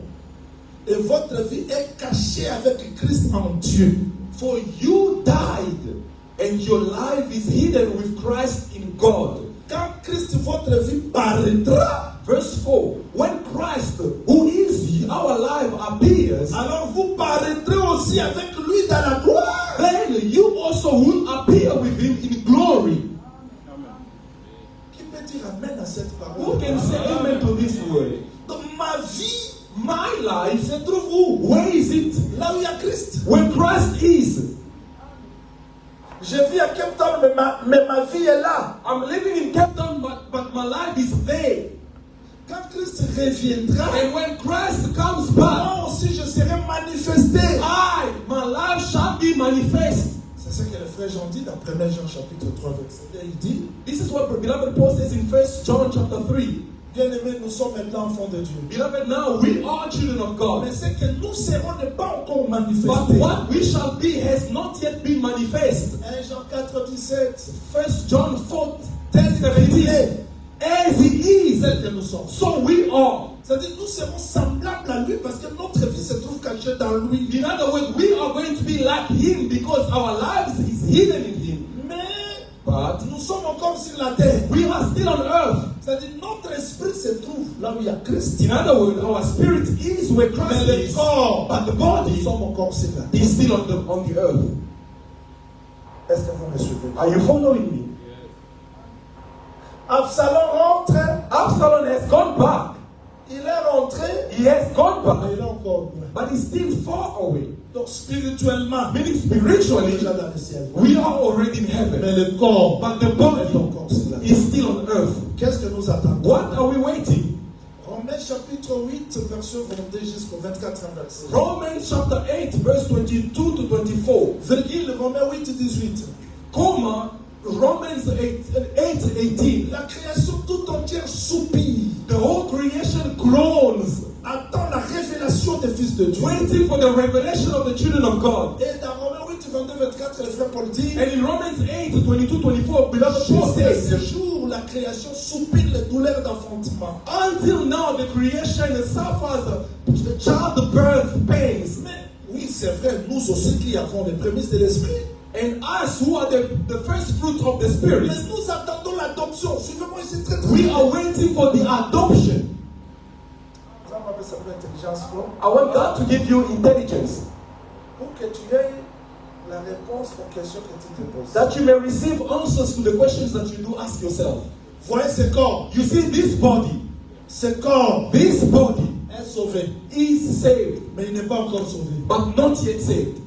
et votre vie est cachée avec Christ en Dieu. For you died, and your life is hidden with Christ in God. Quand Christ, votre vie, paraîtra, Verse 4. When Christ, who is our life, appears, alors vous paraîtrez aussi avec lui dans la gloire. then you also will appear with him in glory. Qui peut dire amen à cette parole? Who can say amen to this word? Donc ma vie My life, se trouve où? where is it? Là où il y a Christ. Where Christ is. Je vis à Cape Town, mais ma vie est là. I'm living in Cape Town, but my life is there. Quand Christ reviendra, And when Christ comes back, moi aussi je serai manifesté. my life shall be manifest. C'est ce que le frère Jean dit dans 1 Jean chapitre 3 verset 1. Il dit, This is what beloved Paul says in 1 John chapter 3. bien-aimés, nous sommes maintenant enfants de Dieu. Beloved, now we are children of God. Mais ce que nous serons n'est pas encore But manifesté. what we shall be has not yet been manifest. 1 Jean 4, 17. 1 John 4, Tel 17. qu'il est, As he is, tel que nous sommes. so we are. C'est-à-dire nous serons semblables à lui parce que notre vie se trouve cachée dans lui. In other words, we are going to be like him because our lives is hidden in him. Mais But nous sommes encore sur la terre. we are still on earth. C'est-à-dire notre esprit se trouve là où il y a Christ. In other words, our spirit is where Christ Mais le is, corps, but the nous body sommes encore sur la terre. is still on the earth. Est-ce que vous me suivez? Are you following me? Absalom rentre, Absalom has gone back. il est rentré, He has gone mais back, il est encore loin. but he's still far away. Donc spirituellement, Meaning nous sommes spiritually, déjà dans le ciel. we are already in heaven, Mais le corps but the est body encore sur la terre. is still on earth. Qu'est-ce que nous attendons? What are we waiting? Romains chapitre 8, verset 22 jusqu'au 24 verset. Romans chapter 8, verse 22 to 24. Virgule, Romains 8, 18. Comma, Romans 8:18. La création tout entière soupire, The whole creation groans, attend la révélation des fils de Dieu. waiting for the revelation of the children of God. Et dans Romains 8, 22, 24, le frère Paul dit, And in Romans 8, 22, 24, beloved Paul jusqu'à ce says, jour, la création soupire les douleurs d'enfantement. Until now, the creation suffers the childbirth pains. Mais oui, c'est vrai, nous aussi qui avons les prémices de l'esprit. And us who are the first fruits of the Spirit, Mais nous attendons l'adoption. Suivez-moi ici très très we bien. are waiting for the adoption. Ça m'appelle ça pour l'intelligence. I want God to give you intelligence, Pour que tu aies la réponse aux questions que tu te poses. that you may receive answers to the questions that you do ask yourself. Voyez ce corps. You see, this body Ce corps est sauvé. is saved, Mais il n'est pas encore sauvé. but not yet saved.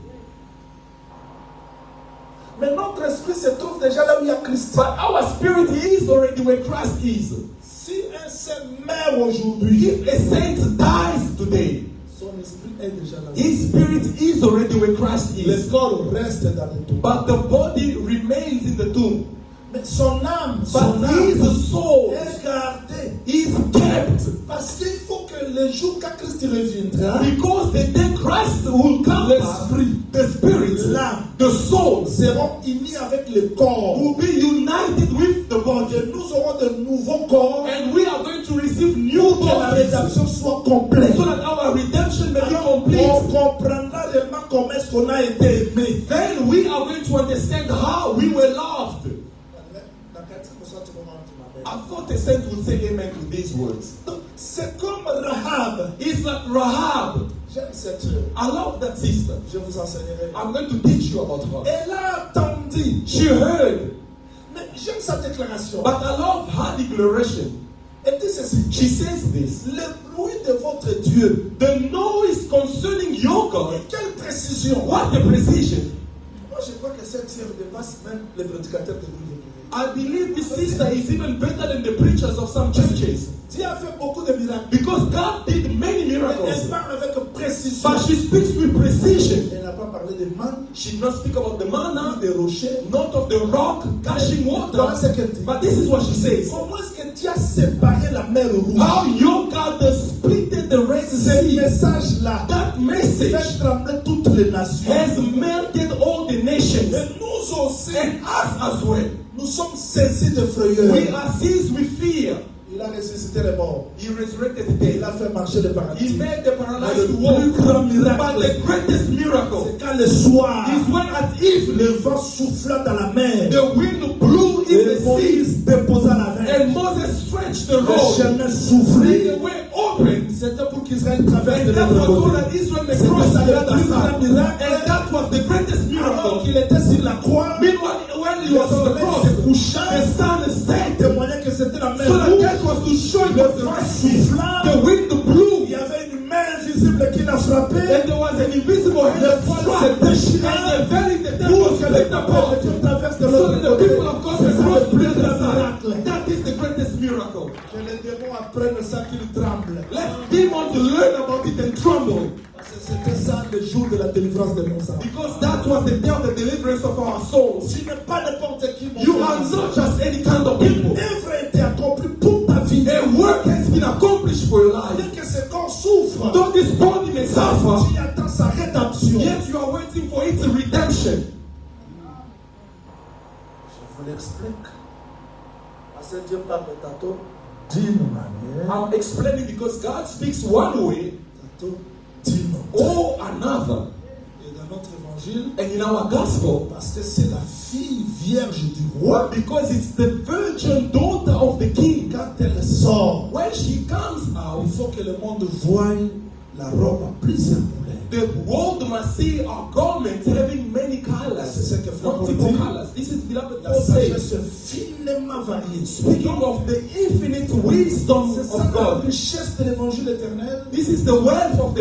Mais notre esprit se trouve déjà là où il y a Christ. But our spirit is already where Christ is. Si un saint meurt aujourd'hui, If a saint dies today, son esprit est déjà là. his spirit is already where Christ Le is. corps reste dans le tombeau. But the body remains in the tomb. Mais son âme, But his soul est gardée. is kept. Parce qu'il faut que le jour quand Christ reviendra, Because the day Christ will come back, l'esprit, the spirit, l'âme the soul seront unis avec le corps. will be united with the body. Et nous aurons de nouveaux corps And we are going to receive new pour que la bodies rédemption soit complète. so that our redemption may be Alors, complete. on comprendra réellement comment est-ce qu'on a été aimé. Then we are going to understand how we were loved. I thought a saint would say amen to these words. C'est comme Rahab. It's like Rahab. J'aime cette. I love that sister. Je vous enseignerai. I'm going to teach you about her. Elle a attendu. She heard, Mais j'aime sa déclaration. but I love her declaration. Elle dit ceci. She says this. Le bruit de votre Dieu. The noise concerning your God. Et quelle précision. What a precision. Moi, je crois que cette sœur dépasse même les prédicateurs de l'Église. I believe this sister is even better than the preachers of some churches. Dieu a fait beaucoup de miracles. Because God did many Elle miracles. parle avec précision. But she speaks with precision. Elle n'a pas parlé de manne, She did not speak about the manna, des rochers. not of the rock gushing Voilà ce water. qu'elle dit. But this is what she says. Comment est-ce que Dieu a séparé la mer rouge? How your God has splitted the Red Ce Sea. message-là That message fait trembler toutes les nations. has melted all the nations. Et nous aussi, And us as well. nous sommes saisis de frayeur. We are seized with fear. Il a ressuscité les morts. He resurrected the dead. Il a fait marcher les He paralytiques. made the Mais paralyzed le to plus walk. grand But miracle, the greatest miracle c'est quand le soir, is when at evening le vent souffla dans la mer. the wind blew in Et the sea, Moïse déposa la main. and Moses stretched the Le road, chemin and s'ouvrit. the way opened. C'était pour qu'Israël traverse de And that l'autre was so côté. that Israel may C'était cross ça to the le other plus grand side. miracle. And that was the greatest Alors miracle. qu'il était sur la croix, Meanwhile, when he le was on the soleil cross, se couchait, the sun set, témoignait que c'était la mer so that rouge. that was to show it Le was the vent Red Sea. souffla. The wind Il blew, y avait une main invisible qui l'a frappé. and there was an invisible hand Le that voile struck, s'est and déchiré the very the temple pour was que les split peuples apart. de Dieu traversent de So l'autre that the côté. people of God C'est can ça cross le to the plus other grand side. miracle. That is the greatest miracle. Que les démons apprennent ça qu'ils tremblent. Let demons learn about it and tremble. Parce que c'était ça le jour de la délivrance de nos âmes. Because that was the day of the deliverance of our souls. Tu n'es pas n'importe qui, mon You frère. are not just any kind of people. L'œuvre a été accomplie pour ta vie. A work has been accomplished for your life. Bien que ce corps souffre, Though this body may suffer, tu attends sa rédemption. yet you are waiting for its redemption. Je vous l'explique. Parce que Dieu parle tantôt d'une manière, I'm explaining because God speaks one way tantôt d'une autre. or another. Et dans notre évangile, And in our gospel, parce que c'est la fille vierge du roi, because it's the virgin daughter of the king, quand elle sort, when she comes il out, faut que le monde voie la robe à plusieurs couleurs. the world must see our garments having many colors, C'est ce que Frère Paul multiple dit. colors. This is beloved La Paul says, sagesse finement variée. speaking of the infinite wisdom C'est ça of la God. richesse de l'évangile éternel. This is the wealth of the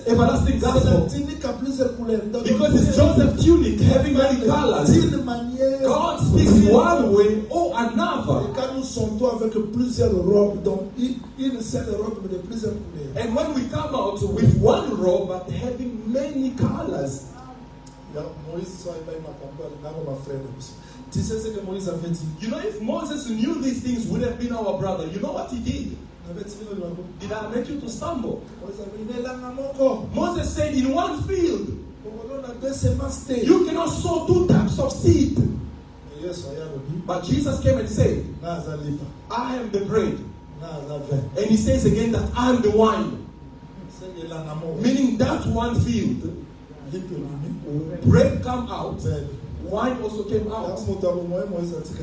everlasting C'est la gospel. tunique à plusieurs couleurs. Donc, Because it's Joseph tunic having many colors. d'une manière, God speaks one way or et another. quand nous sortons avec plusieurs robes, donc une seule robe mais de plusieurs couleurs. And when we come out with one robe but having many colors, Moïse soit pas ma campagne, là mon frère. Tu sais ce que Moïse avait dit? you know, if Moses knew these things would have been our brother, you know what he did? Il avait dit le logo. Did I make you to stumble? Moïse avait dit, il est là dans mon corps. Moses said, in one field, On a deux semences. you cannot sow two types of seed. Il But Jesus came and said, I am the bread. And he says again that I am the wine. Meaning that one field, bread come out, wine also came out.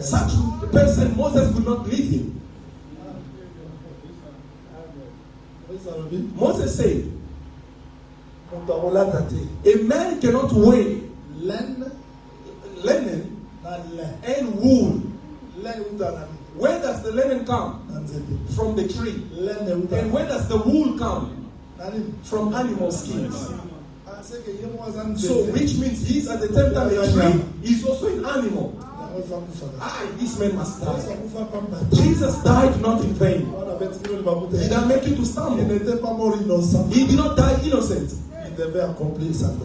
Such a person, Moses could not leave him. Moses said, a man cannot weigh linen and wool. Where does the linen come? From the tree. And where does the wool come? From animal skins. So which means he's at the same time a tree, he's also an animal. This man must die. Jesus died not in vain. He didn't make you to stumble. He did not die innocent.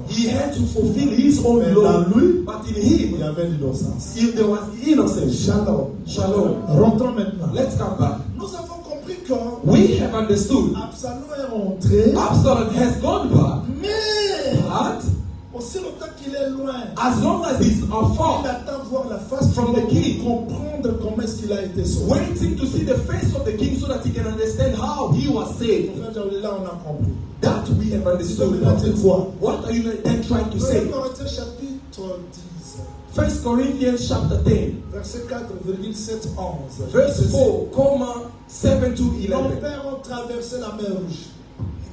He had to fulfill his own law. But in him, if there was innocence. Shalom. Let's come back. We have understood. Absalom has gone back. But as long as he's afar from the king, waiting to see the face of the king so that he can understand how he was saved. That we have understood. What are you then trying to say? 1 Corinthians chapter 10, verse 4, 7 to 11. It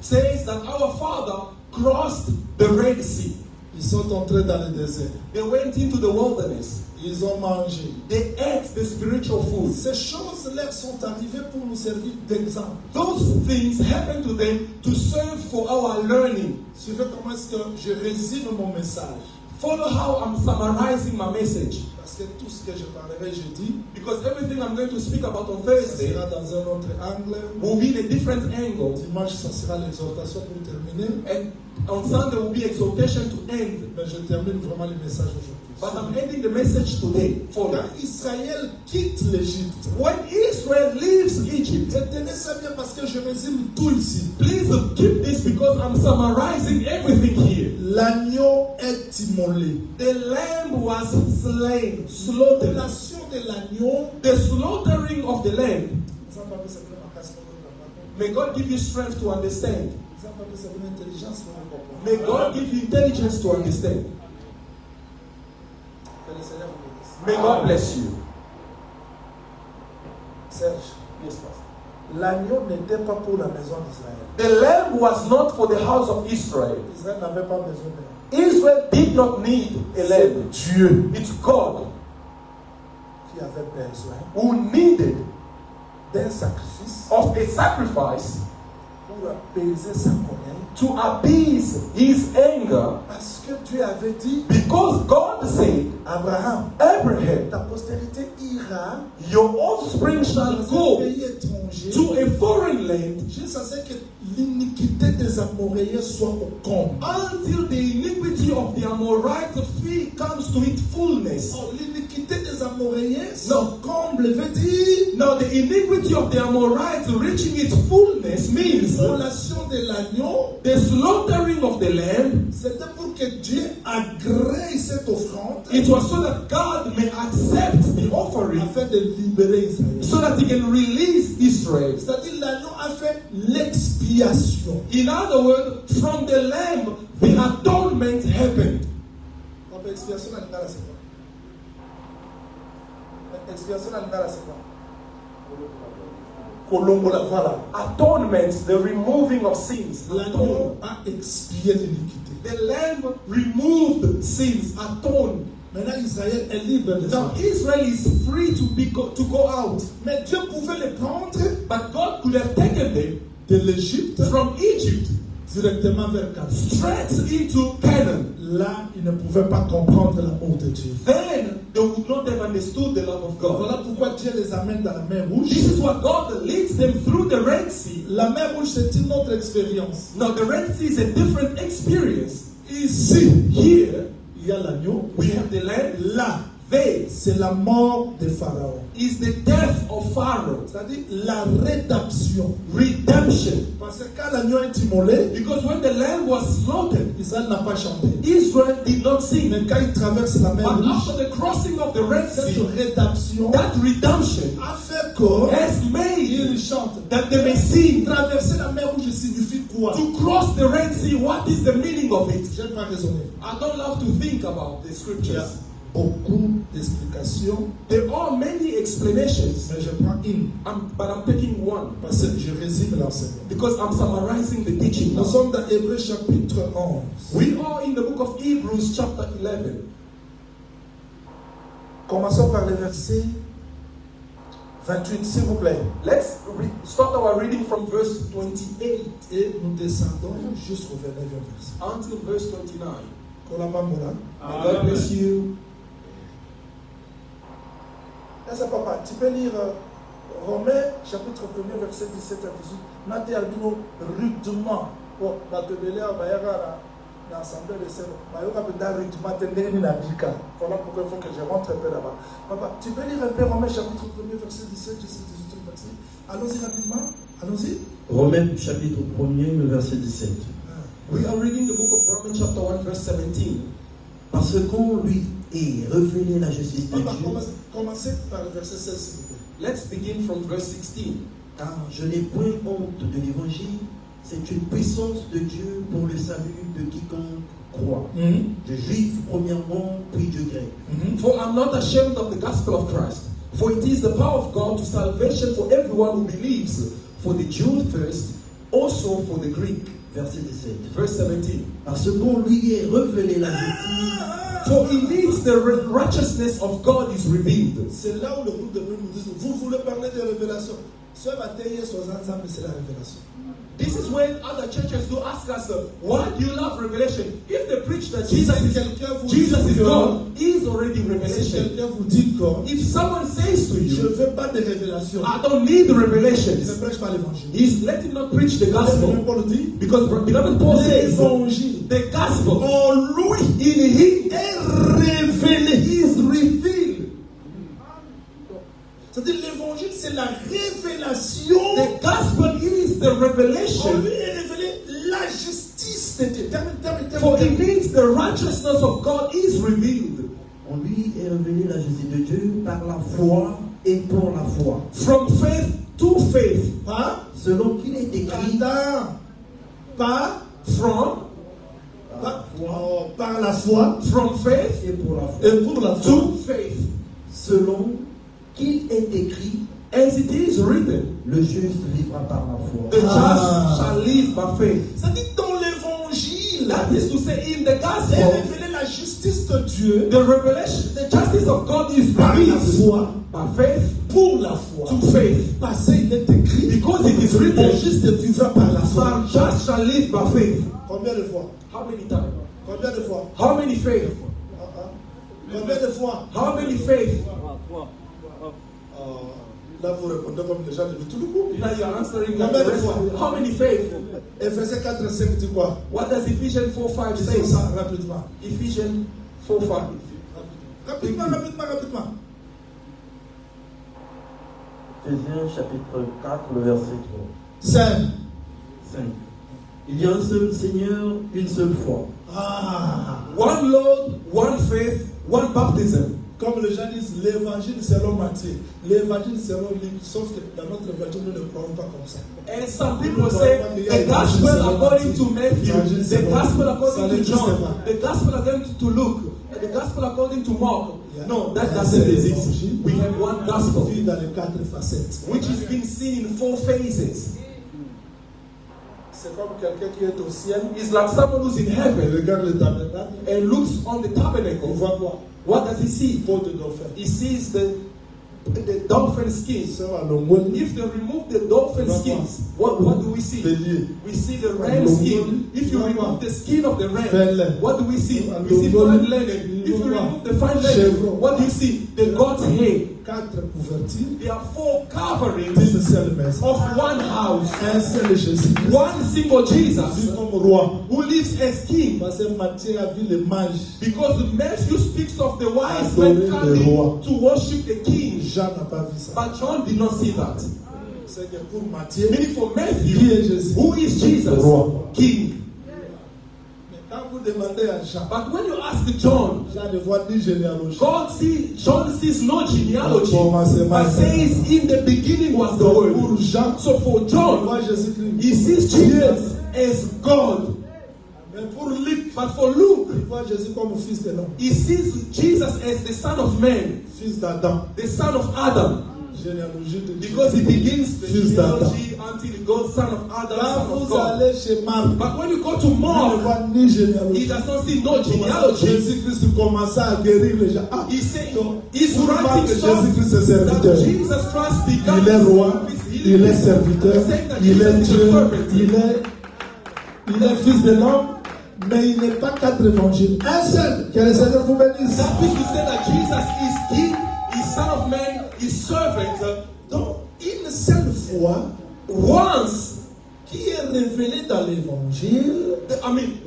says that our father crossed the Red Sea. Ils sont entrés dans le désert. They went into the wilderness. Ils ont mangé. They ate the spiritual food. Ces choses-là sont arrivées pour nous servir d'exemple. Those things happened to them to serve for our learning. Suivez comment est-ce que je résume mon message. Follow how I'm summarizing my message. Parce que tout ce que je parlerai jeudi, because everything I'm going to speak about on Thursday sera dans un autre angle. Will be in a different angle. Dimanche, ça sera l'exhortation pour terminer. And on Sunday will be exhortation to end. Mais je termine vraiment le message aujourd'hui. But I'm ending the message today. Quand Israël quitte l'Égypte, when Israel leaves Egypt, retenez ça bien parce que je résume tout ici. Please keep this because I'm summarizing everything here. L'agneau est immolé. The lamb was slain, slaughtered. De l'agneau, the slaughtering of the lamb. May God give you strength to understand. May God give you intelligence to understand. May God bless you. Serge. Yes, Pastor. L'agneau n'était pas pour la maison d'Israël. The lamb was not for the house of Israel. Israël n'avait pas besoin de lamb. Israel did not need a lamb. Dieu. It's God qui avait besoin who needed d'un sacrifice of a sacrifice pour apaiser sa colère, to appease his anger, parce que Dieu avait dit, because God said, Abraham, ta postérité ira, your offspring shall go to a foreign land, jusqu'à ce que l'iniquité des Amoréens soit au comble, until the iniquity of the Amorite comes to its fullness. Oh, l'iniquité des Amoréens, son comble veut dire, now the iniquity of the Amorites reaching its fullness means l'immolation de l'agneau, the slaughtering of the lamb. C'était pour que Dieu agrée cette offrande. It was so that God may accept the offering, afin de libérer Israël, so that He can release Israel. C'est-à-dire l'agneau a fait l'expiation. In other words, from the lamb, the atonement happened. Donc expiation en lingala c'est quoi? Expiation en lingala c'est quoi? Voilà. Atonement, the removing of sins. L'agneau a expié l'iniquité. The lamb removed sins, atoned. Maintenant Israël est libre de ça. Now Israel is free to go out. Mais Dieu pouvait les prendre, but God could have taken them de l'Égypte, from Egypt, directement vers Canaan, straight into Canaan. Là, ils ne pouvaient pas comprendre l'amour de Dieu. Then they would not have understood the love of God. Voilà pourquoi Dieu les amène dans la mer Rouge. This is what God leads them through the Red Sea. La mer Rouge, c'est une autre expérience. Now the Red Sea is a different experience. Ici, here, il y a l'agneau. We have the lamb. Là, They c'est la mort de Pharaon. is the death of Pharaoh. C'est-à-dire la rédemption. Redemption. Parce que quand l'agneau est immolé, Because when the lamb was slaughtered, Israël n'a pas chanté. Israel did not sing. Mais quand il traverse la mer But Rouge, after the crossing of the Red cette Sea, rédemption that redemption a fait que has made il chante. that they may sing. Traverser la mer Rouge signifie quoi? To cross the Red Sea, what is the meaning of it? Je n'ai pas raisonné. I don't love to think about the Il y a scriptures. beaucoup d'explications, There are many explanations, mais je prends une but I'm taking one parce que je résume l'enseignement. because I'm summarizing the teaching Nous now. sommes dans Hébreux chapitre 11. We are in the book of Hebrews, chapter 11. Commençons par le verset 28, s'il vous plaît. Let's start our reading from verse 28 Et nous descendons jusqu'au 29e verset. until verse 29. Kolamamola. God bless you. Est-ce que papa, tu peux lire Romains chapitre 1er verset 17 à 18. Nati albino rudement. Bon, la tebele a bayara dans l'assemblée de sœurs. Bayoka peut dar rudement tendeni na bika. Voilà pourquoi il faut que je rentre un peu là-bas. Papa, tu peux lire un peu Romains chapitre 1er verset 17 jusqu'à 18 verset. Allons-y rapidement. Allons-y. Romains chapitre 1er, le verset 17. We are reading the book of Romans, chapter 1, verse 17. Parce qu'on lui est révélé la justice de Papa, Dieu, commencez par le verset 16 s'il vous plaît. Let's begin from verse 16. car je n'ai point honte de l'évangile, c'est une puissance de Dieu pour le salut de quiconque croit. De juif premièrement, puis de grec. For I'm not ashamed of the gospel of Christ, for it is the power of God to salvation for everyone who believes, for the Jew first, also for the Greek. Verset 17. Verse 17. Parce qu'on lui est révélé la justice, For in it the righteousness of God is revealed. C'est là où le groupe de Dieu nous dit, vous voulez parler de révélation. Ce matin, c'est la révélation. This is when other churches do ask us, why do you love revelation? If they preach that Jesus is God, is already Si revelation. quelqu'un vous dit que If someone says to je ne you, veux pas de révélation, I don't need the il ne revelations, prêche pas l'évangile. he's let him not preach the L'apôtre gospel. Paul dit, Because beloved Paul says, l'évangile the gospel en lui in him est révélé. is revealed. C'est-à-dire l'évangile, c'est la révélation. The gospel is the En revelation. lui est révélée la justice de Dieu. For it means the righteousness of God is revealed. on lui est révélé la justice de Dieu par la foi et pour la foi. From faith to faith. Pas, Selon qu'il est écrit, pas, From par la foi from faith et pour la foi. et pour la foi. to faith. Selon qu'il est écrit, As it is written, le juste vivra par la foi. the just shall live by faith. C'est-à-dire dans l'évangile, That is to say, in the est gospel, révélée la justice de Dieu the revelation, the justice of God is par la revealed foi, by faith pour la foi. to faith. Parce qu'il est écrit, Because it is le written, juste vivra par la foi. the just shall live by faith. Combien de fois? How many times? Combien de fois? How many faith? Combien de fois? How many faith? Là, vous répondez comme les gens de Toulouse. Now you are answering Combien like de the rest fois? of it. How many faith? Ephésiens 4 et 5 dit quoi? What does Ephesians 4:5 Disons say? ça rapidement. Ephesians 4:5. Rapidement. Éphésiens chapitre 4, le verset 3. 5. 5. Il y a un seul Seigneur, une seule foi. One Lord, one faith, one baptism. Comme les gens disent, l'évangile selon Matthieu, l'évangile selon Luc, sauf que dans notre évangile, nous ne croyons pas comme ça. And some people say the gospel according to Matthew, the gospel according to John, the gospel according to Luke, and the gospel according to Mark. No, that doesn't exist. We have one gospel, Vu dans les 4 facettes. which is being seen in 4 phases. C'est comme quelqu'un qui est au ciel, It's like someone who's in il heaven regarde le tabernacle, and looks on the on tabernacle. voit quoi? What does he see? Peau de dauphin. He sees the dolphin skins. Ça va, l'ongoli. If they remove the dolphin skins, what do we see? bélier. We see the ram skin. If you remove the skin of the ram, what do we see? We see fine linen. If you remove the fine linen, what do you see? The goat's hair. 4 couvertures There are 4 coverings d'une seule maison. of one house. Un seul Jésus. One single Jesus Lui comme roi. who lives as king. Parce que Matthieu a vu les mages. Because Matthew speaks of the wise men coming to worship the king. Jean n'a pas vu ça. But John did not see that. C'est que pour Matthieu, Meaning for qui est Matthew, Jésus? who is Jesus? Roi. King. Mais quand vous demandez à Jean, But when you ask John, Jean ne voit ni généalogie. John sees no genealogy, Commencement. but says in the beginning was the Pour word. Jean, So for on John, voit Jésus-Christ. he sees Jesus as God. Mais pour Luc, But for Luke, il voit Jésus comme fils de l'homme, he sees Jesus as the son of man, fils d'Adam. the son of Adam. Généalogie de Dieu. Because he begins the Fils genealogy until he goes son of Adam, Quand son of vous God. allez chez Marc, But when you go to il ne Mark, voit ni he généalogie. does not see no genealogy. Jésus-Christ commençait à guérir les gens. Ah, He said, donc, he's pour Marc, writing stuff Jésus-Christ est that serviteur. Jesus Christ began Il est roi, his il est healing. serviteur, Saying that il est Jesus is Dieu, a servant. il est fils de l'homme, mais il n'est pas 4 évangiles. Un seul, que le Seigneur vous bénisse. That means to say that Jesus is king, is son of man, is servant. Donc, une seule fois Once, qui est révélé dans l'évangile,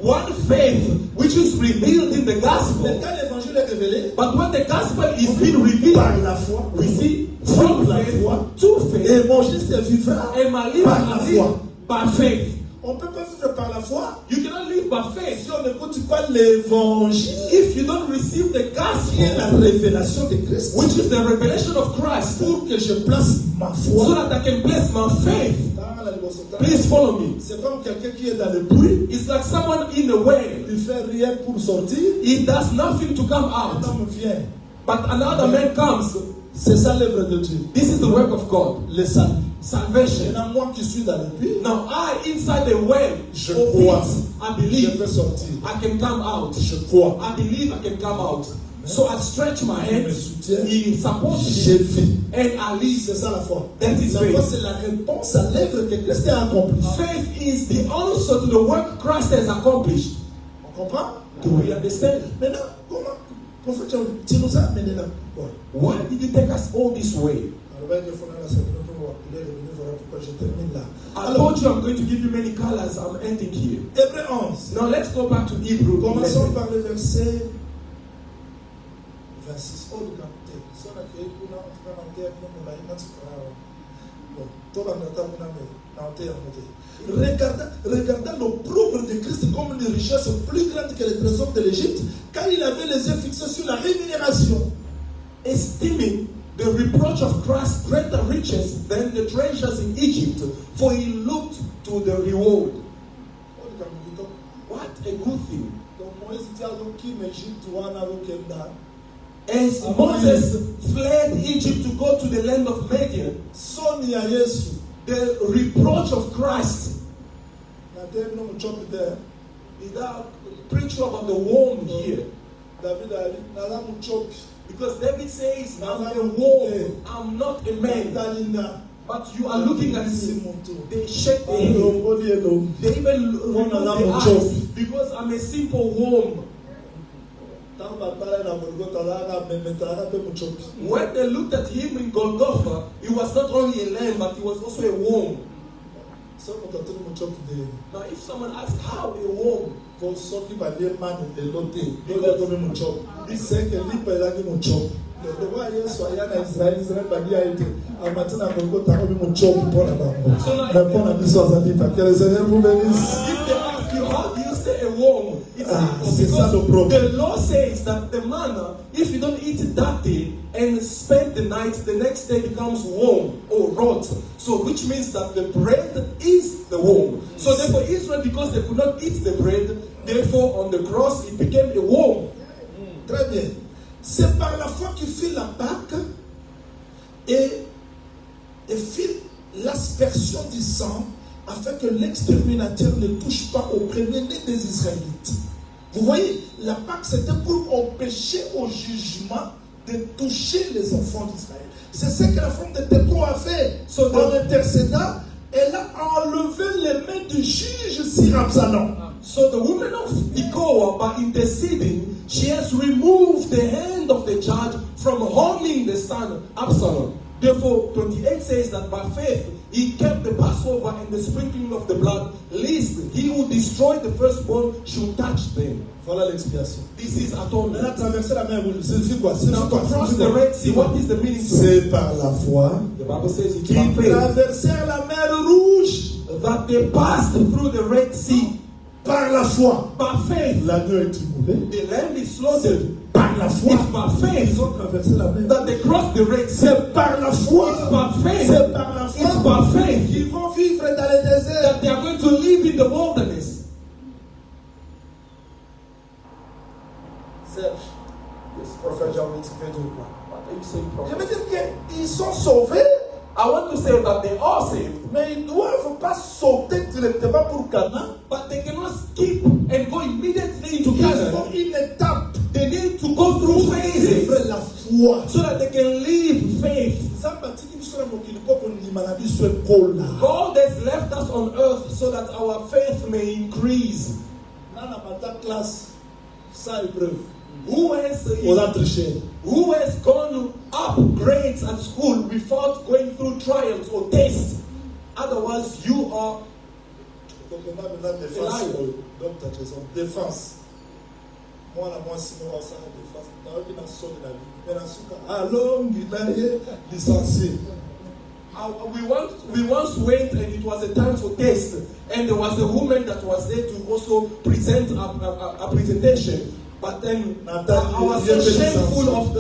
one faith which is revealed in the mais gospel. quand l'évangile est révélé, But when the gospel is being revealed, par la foi, we see from la faith foi, to faith. l'évangile se vivra And my life par la foi. by faith. On ne peut pas vivre par la foi You cannot live by faith si on n'écoute pas l'évangile, if you don't receive the qui est la gospel, révélation de Christ, which is the revelation of Christ, pour que je place ma so foi that I can place my faith. dans la liberté. Please follow me. C'est comme quelqu'un qui est dans le puits, It's like someone in a well. il fait rien pour sortir, He does nothing to come un out, homme vient. but another man comes. C'est ça l'œuvre de Dieu, This is the work of God, le salut. salvation. Maintenant, moi qui suis dans le puits, Now I, inside the well, je of crois, it, I je believe vais sortir. I can come out. Je crois. I believe I can come out. So I stretch my Il me hands. soutient. He supports Je me, vis. and I live. C'est ça la foi. That is La faith. foi, c'est la réponse à l'œuvre que Christ a accomplie. Faith is the answer to the work Christ has accomplished. On comprend? Do we understand? Maintenant, comment, prophète, tu nous as amené là. Ouais. Why did you take us all this way? Alors, il faut la semaine pour il est revenu, voilà pourquoi je termine là. I Alors, told you I'm going to give you many colors. I'm ending here. Hébreu 11. Now let's go back to Hebrew. Commençons par le verset 26. Oh, le canté. Ça, on a créé pour nous, on va monter avec nous, on a une autre phrase. Bon, tout le monde a monté, regardant l'opprobre de Christ comme une richesse plus grande que les trésors de l'Égypte, car il avait les yeux fixés sur la rémunération. Esteeming the reproach of Christ greater riches than the treasures in Egypt, for he looked to the reward. Oh, le canté. What a good thing. Donc, Moïse dit à l'homme qui m'Égypte, tu vas en avoir qu'un. As Moses fled Egypt to go to the land of Midian, Soni a Yesu. the reproach of Christ, David no chop there. without preaching about the worm here, David ali nala mu chop. because David says, I'm a worm, I'm not a man. Dalina. But you are looking at me. They shake their head. Olo. They even remove their eyes because I'm a simple worm. When they looked at him in Golgotha, he was not only a lamb, but he was also a worm. Now, if someone asks how a worm, if they ask you how do you say a worm, it's simple because the law says that the manna, if you don't eat it that day and spend the night, the next day becomes warm or rot. So which means that the bread is the worm. So therefore Israel, because they could not eat the bread, therefore on the cross it became a worm. Très bien. C'est par la foi qu'il fit la Pâque et fit l'aspersion du sang afin que l'exterminateur ne touche pas au premier-né des Israélites. Vous voyez, la Pâque c'était pour empêcher au jugement de toucher les enfants d'Israël. C'est ce que la femme de Tétro a fait en intercédant elle a enlevé les mains du juge sur Absalom. So the woman of Tekoa, by interceding, she has removed the hand of the judge from harming the son Absalom. Therefore, 28 says that by faith he kept the Passover and the sprinkling of the blood, lest he who destroyed the firstborn should touch them. Voilà l'expiation. This is atonement. Elle a traversé la mer Rouge. C'est quoi? Now to cross the Red Sea, what is the meaning? C'est par la foi The Bible says it's qu'ils by faith traversèrent la mer Rouge. that they passed through the Red Sea. Par la foi. By faith, L'agneau est immolé. the lamb is slaughtered. Par la foi. It's by faith Ils ont traversé la mer. that they crossed the Red Sea. C'est par la foi. It's by faith. C'est par la It's foi by faith qu'ils vont vivre dans le désert. that they are going to live in the wilderness. Serge, prophète Jean-Michel, tu veux dire quoi? What are you saying, Je prophet? veux dire qu'ils sont sauvés, I want to say that they are saved, mais ils ne doivent pas sauter directement pour Canaan. but they cannot skip and go immediately into Ils font Canaan. une étape. They need to go through phases Vivre la foi. so that they can live faith. God has left us on earth so that our faith may increase. Who has gone up grades at school without going through trials or tests? Otherwise, you are Défense. Moi, la moi, si nous avons ça, défense. Nous avons une sonne de la vie. Mais la souka, alors, il est licencié. We once went and it was a time for test, and there was a woman that was there to also present a presentation. But then I was so shameful of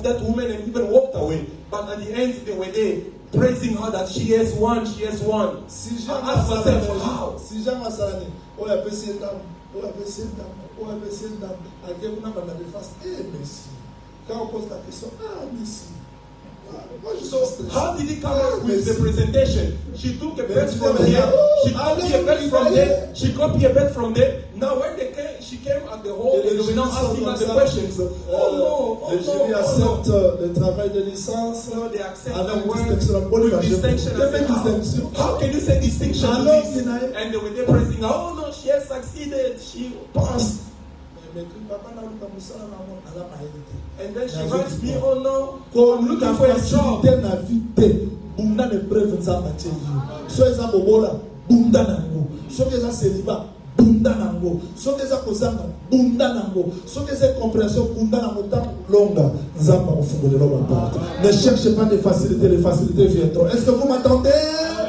that woman and even walked away. But at the end, they were there praising her that she has won, she has won. I asked myself, how? Si jamais ça n'est, on a baissé d'âme, on a baissé d'âme, on a baissé d'âme. À quel moment on a défense? Eh, merci. Quand on pose la question, ah, merci. So how did he come up with the presentation? She took a bed from here, she copied a bed from there, she copied a bed from there. Now when she came at the hall, and they were now asking us the questions. Les génies acceptent le travail de licence. No, they accept avec the word distinction. with distinction. I said, how can you say distinction to this? And they were there praising her. Oh no, she has succeeded, she passed. And then she writes me, oh no, I'm looking for a job. Bunda ne preuve nzamba teli. So eza bobola, bunda nango. So eza celibat, bunda nango. So eza kozanga, bunda nango. So eza compréhension, bunda nango ta longa. Nzamba ofungolelo ba porte. Ne cherchez pas de facilité, les facilités viendront. Est-ce que vous m'entendez?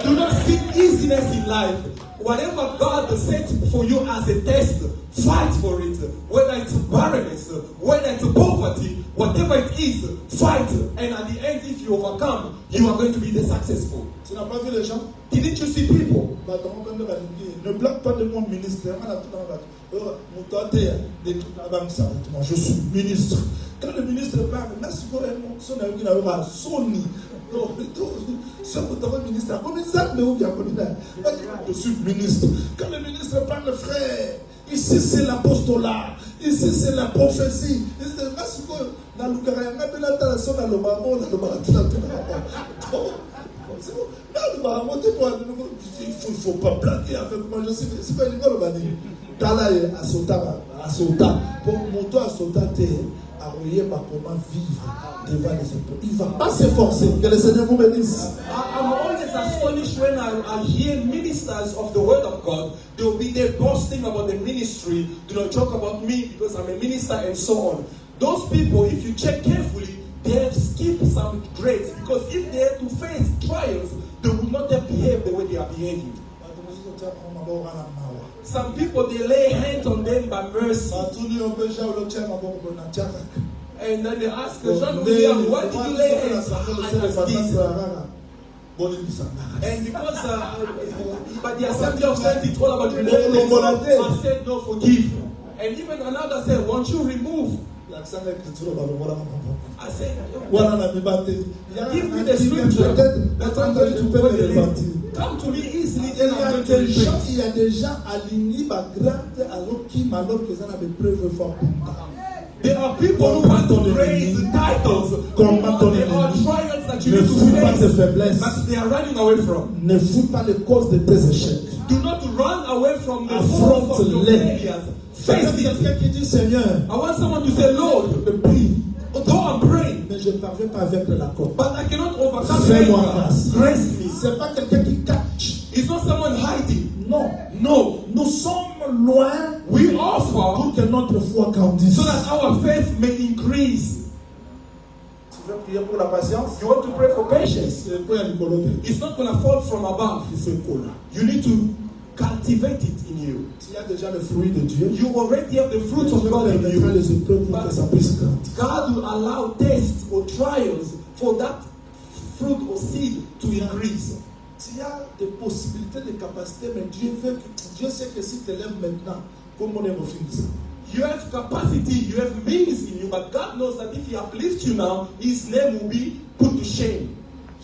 Do not seek easiness in life. Whatever God set for you as a test, fight for it. Whether it's barrenness, whether it's poverty, whatever it is, fight. And at the end, if you overcome, you are going to be the successful. Tu n'as pas vu les gens? Didn't you see people? Ne blague pas de mon ministre. Je suis ministre. Quand le ministre parle, je suis ministre. Quand le ministre parle, frère, ici c'est l'apostolat, ici c'est la prophétie. Il ne faut pas blaguer avec moi. Je sais c'est pas une bonne manière. Talaye asota pour monter asota terre. Comment vivre devant les autres. Il ne va pas s'efforcer. Que le Seigneur vous bénisse. I'm always astonished when I hear ministers of the Word of God. They'll be there boasting about the ministry. Do not talk about me because I'm a minister and so on. Those people, if you check carefully, they have skipped some grades because if they had to face trials, they would not have behaved the way they are behaving. Some people, they lay hands on them by mercy. And then they ask Jean-William, why did you lay hands on this? And because by the Assembly of Saints, it's all about remembrance, I said no, forgive. And even another said, won't you remove? I said, give me the scripture that I'm going to put. Come to me easily, then I'm going to repent. Il y a des gens alignés par grande alors qu'ils ont des preuves fortes. There are people who want to raise titles. There are trials that you Ne need to fous pas tes face, faiblesses. that they are running away from. Ne fous pas les causes de tes échecs. Do not run away from the cause of your Affronte-les. failures. C'est Face it. quelqu'un qui dit Seigneur, I want someone to say, Lord, je prie, though I'm praying, mais je ne parviens pas à vaincre la cause. but I cannot overcome Fais-moi anger. grâce. Grace me. C'est pas quelqu'un qui cache. It's not someone hiding. Non. No. Nous sommes loin We pour offer que notre foi grandisse. so that our faith may increase. Tu veux prier pour la patience? You want to pray for patience. C'est pas un colonie. It's not going to fall from above. Il fait cola. You need to cultivate it in you. Tu as déjà le fruit de Dieu. You already have the fruit of Dieu God in permettra you. les épreuves pour que ça puisse grandir. God will allow tests or trials for that fruit or seed to increase. Tu as des possibilités, des capacités, mais Dieu sait que si tu te lèves maintenant, comment on est au fin de ça? You have capacity, you have means in you, but God knows that if He uplifts you now, His name will be put to shame.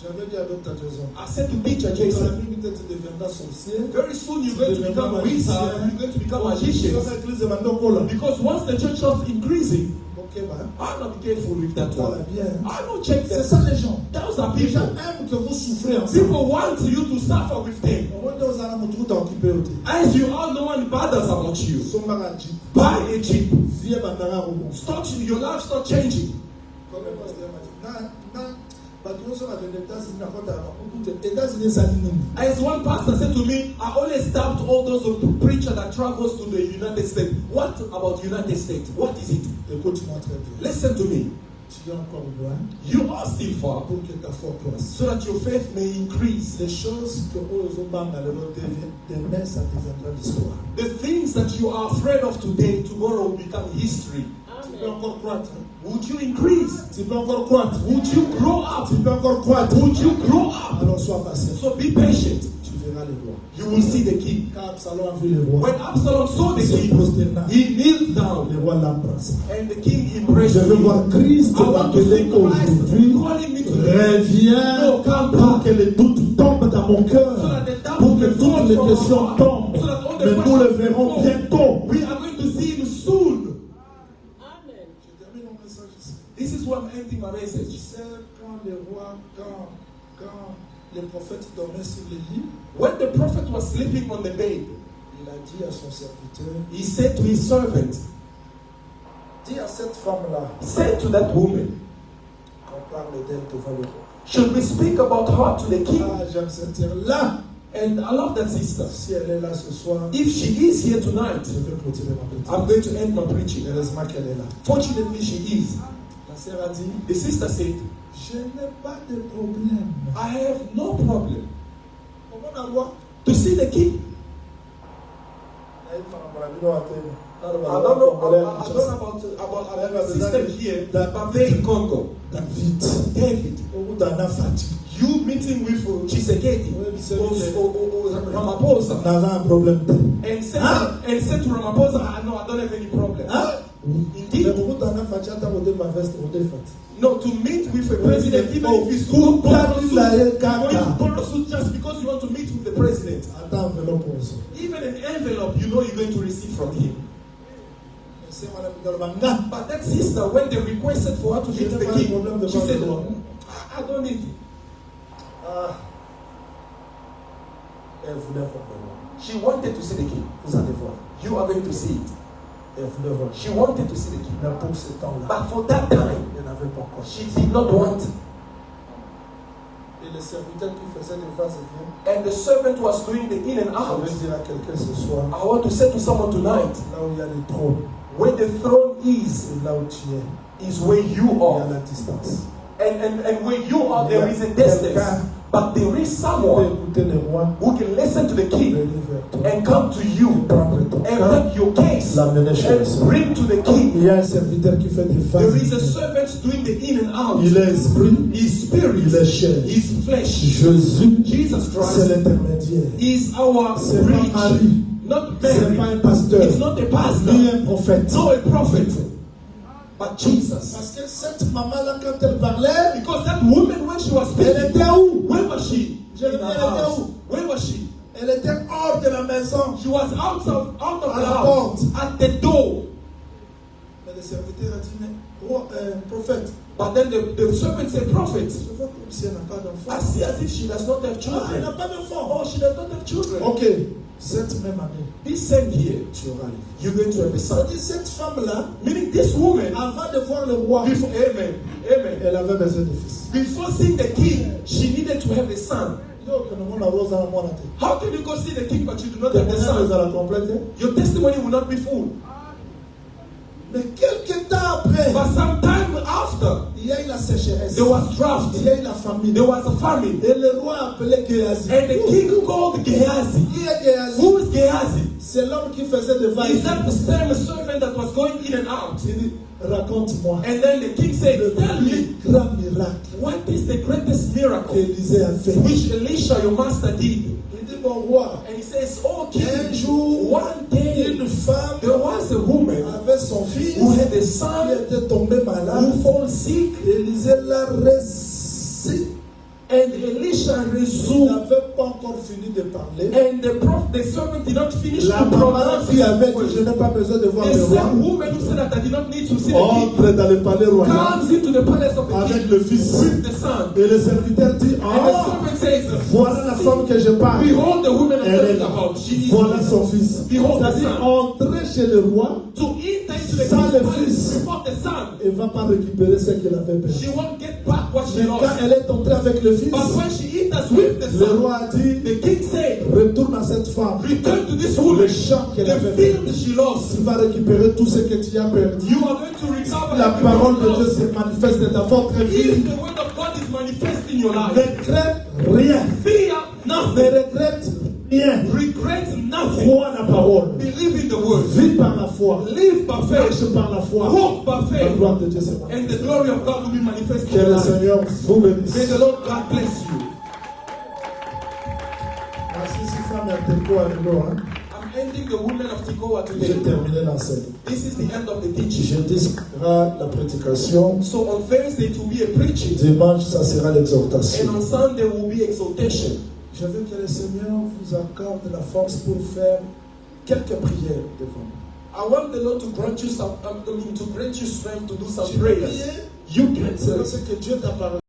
J'avais dit à Dr. Jason, I said to teacher dans la Jason, vie, peut-être tu deviendras sorcier. very soon you're going to become a wizard, you're going to become Dans magician. l'église de Mandokola. Because once the church starts increasing, Ok, bah, I'm not careful with that voilà one. bien. I don't check C'est that. ça les gens. Those are Les gens people. aiment que vous souffrez ensemble. People want you to suffer with them. Au moins, vous allez me trouver occupé aussi. As you all, no one bothers about you. Son maraji. Buy a Jeep. Vie bandara rougon. Start your life, start changing. Comme le pasteur m'a dit, non, parce que nous sommes dans les États-Unis, les États-Unis, ça dit nous. As one pastor said to me, I always doubt all those preachers that travels to the United States. What about United States? What is it? Écoute-moi très bien. Listen to me. Tu es encore loin You are still far, pour que ta foi croisse. so that your faith may increase. Les choses que aux hommes demain, ça deviendra l'histoire. The things that you are afraid of today, tomorrow will become history. Tu peux encore croître. Would you increase? Tu peux encore croître. Would you grow up? Tu peux encore croître. Would you grow up? Alors sois patient. So be patient. Tu verras les rois. You will see the king. Quand Absalom a vu les rois, When Absalom saw the il se king, prosterna. he kneeled down, Les rois l'embrassent. and the king embraced Je veux him. voir Christ I want to m'appeler see Christ aujourd'hui. calling me today. Reviens No, come pour back. que les doutes tombent dans mon So cœur. that the doubt Pour que will toutes fall les from questions our heart. tombent. So that all the Mais nous questions le verrons fall. bientôt. We are going to see him soon. Je termine mon message ici. This is why I'm ending my Tu message. sais, quand les rois, quand les prophètes dormaient sur les lits, When the prophet was sleeping on the bed, il a dit à son serviteur, he said to his servant, dis à cette femme-là, say to that woman, on parle d'elle devant le roi. should we speak about her to the king? Ah, j'aime cette terre-là. And I love that sister. Si elle est là ce soir, If she is here tonight, je vais clôturer ma petite. I'm going to end my preaching. Heureusement qu'elle est là. Fortunately, she is. La sœur a dit, The sister said, je n'ai pas de problème. I have no problem Comment la loi? to see the king. I don't I don't know about our sister here, but they in Congo. David, David, Oudana Fati, you meeting with Tshisekedi or Ramaphosa on avait un problème. and said to Ramaphosa, no, I don't have any problem. Hein? Indeed. Mais Oudana Fati, attends, on ma veste, on défait. No, to meet with a president, even if it's Who good, borrow planted suit, like going to Kaka? borrow suit just because you want to meet with the president. Attends, enveloppe pour ça. Even an envelope, you know you're going to receive from him. C'est madame Galbanga. But that sister, when they requested for her to meet the king, she said, I don't need it. Ah. Elle voulait voir le roi. She wanted to see the king. Vous allez voir. You are going to see it. Elle voulait voir. She wanted to see the king. Mais pour ce temps-là, But for that time, elle n'avait pas encore. she did not want it. Et le serviteur qui faisait les vases et vient, And the servant was doing the in and je out. vais dire à quelqu'un ce soir, I want to say to someone tonight, là où il y a le trône, where the throne is c'est là où tu es. where you Il y a are. la distance. And where you are, there is a distance. But there is Tu peux someone écouter les rois, who can listen to the king venir vers toi, and come to you prendre ton and cas, take your case l'amener chez le and Seigneur. bring to the king. Il y a un serviteur qui fait des There is a vases. servant doing the in and out. Il est esprit, His spirit, il est chair. his flesh. Jésus, Jesus c'est Christ l'intermédiaire. is our C'est pas bridge, Marie, not c'est pas Mary. un pasteur, It's not a pastor, ni un prophète. no a prophet, but Jesus. Parce que cette maman-là, quand elle parlait, Because that woman, when she was elle speaking, était où? where was she? Je In veux her dire, elle était house. où? Where was she? Elle était hors de la maison. She was out of À the la house, porte. at the door. Mais Le serviteur a dit, mais prophète, But then the servant said, prophet, je vois comme si elle n'a pas d'enfant. I see as if she does not have Elle children. n'a pas d'enfant. Oh, she does not have children. Ok, cette même année, This same year, tu auras les you're going to have a Ça son. dit, cette femme-là, Meaning this woman, avant de voir le roi, before, amen, amen. elle avait besoin de fils. Before seeing the king, she needed to have a son. Donc, nous avons la rose dans la moine. How can you go see the king but you do not Tes have the moyens son? à la complète. Your testimony will not be full. Mais quelques temps après, But some time after, il y a eu la sécheresse. there was drought. Il y a eu la famine. There was a famine. Et le roi a appelé Géasi. And the king called Gehazi. Qui est Géasi? Who is Gehazi? C'est l'homme qui faisait des vagues. Is that the same servant that was going in and out? Il dit, raconte-moi And then the king said, le tell me, plus grand miracle what is the greatest miracle qu'Élisée a fait. which Elisha, your master, did? Il dit, mon roi, And he says, oh un king, jour, one day une femme there was a woman avait son fils who had a qui son était tombé who malade. fall sick, Élisée l'a ressuscité. and Elisha Il resumed. n'avait pas encore fini de parler. And the servant did not finish La to maman pronounce qui avait his dit, words. je n'ai pas besoin de voir The le roi, same woman who said that I did not need to see the king entre dans le palais royal comes into the palace of the avec king le fils. with the son. Et le serviteur dit, And the oh, servant says, voilà la femme que je parle. behold the woman I'm Elle est talking là. about. She is Voilà son fils. Behold the C'est-à-dire, son. entrer chez le roi To enter into the Sans king's le palace fils. without the son. et ne va pas récupérer ce qu'il avait perdu. She won't get back what she Mais quand lost. elle est entrée avec le fils, But when she enters with the le son, roi a dit, the king said, retourne à cette femme. return to this Le woman. champ qu'elle The avait perdu. field she lost. Tu vas récupérer tout ce que tu as perdu. You are going to recover La everything parole you de Dieu lost. se manifeste dans votre vie. If the word of God is manifest in your life, Ne crains rien. fear Ne nothing. regrette rien. Regret nothing. Crois la parole. Believe in the word. Vis par la foi. Live by faith. Marche par la foi. Walk by La faith. gloire de Dieu se manifeste. And the glory of God will be manifest in Que your le life. Seigneur vous May bénisse. the Lord God bless you. Merci, si femme est un peu à nouveau, hein. I'm ending the women of Tekoa J'ai today. terminé l'enseignement. This is the end of the teaching. Jeudi sera la prédication. So on Thursday it will be a preaching. Dimanche, ça sera And l'exhortation. on Sunday will be exaltation. Je veux que le Seigneur vous accorde la force pour faire quelques prières devant moi. I want the Lord to grant you to grant you strength to do some Tu peux prayers. prier, You can c'est pray. parce que Dieu t'a parlé.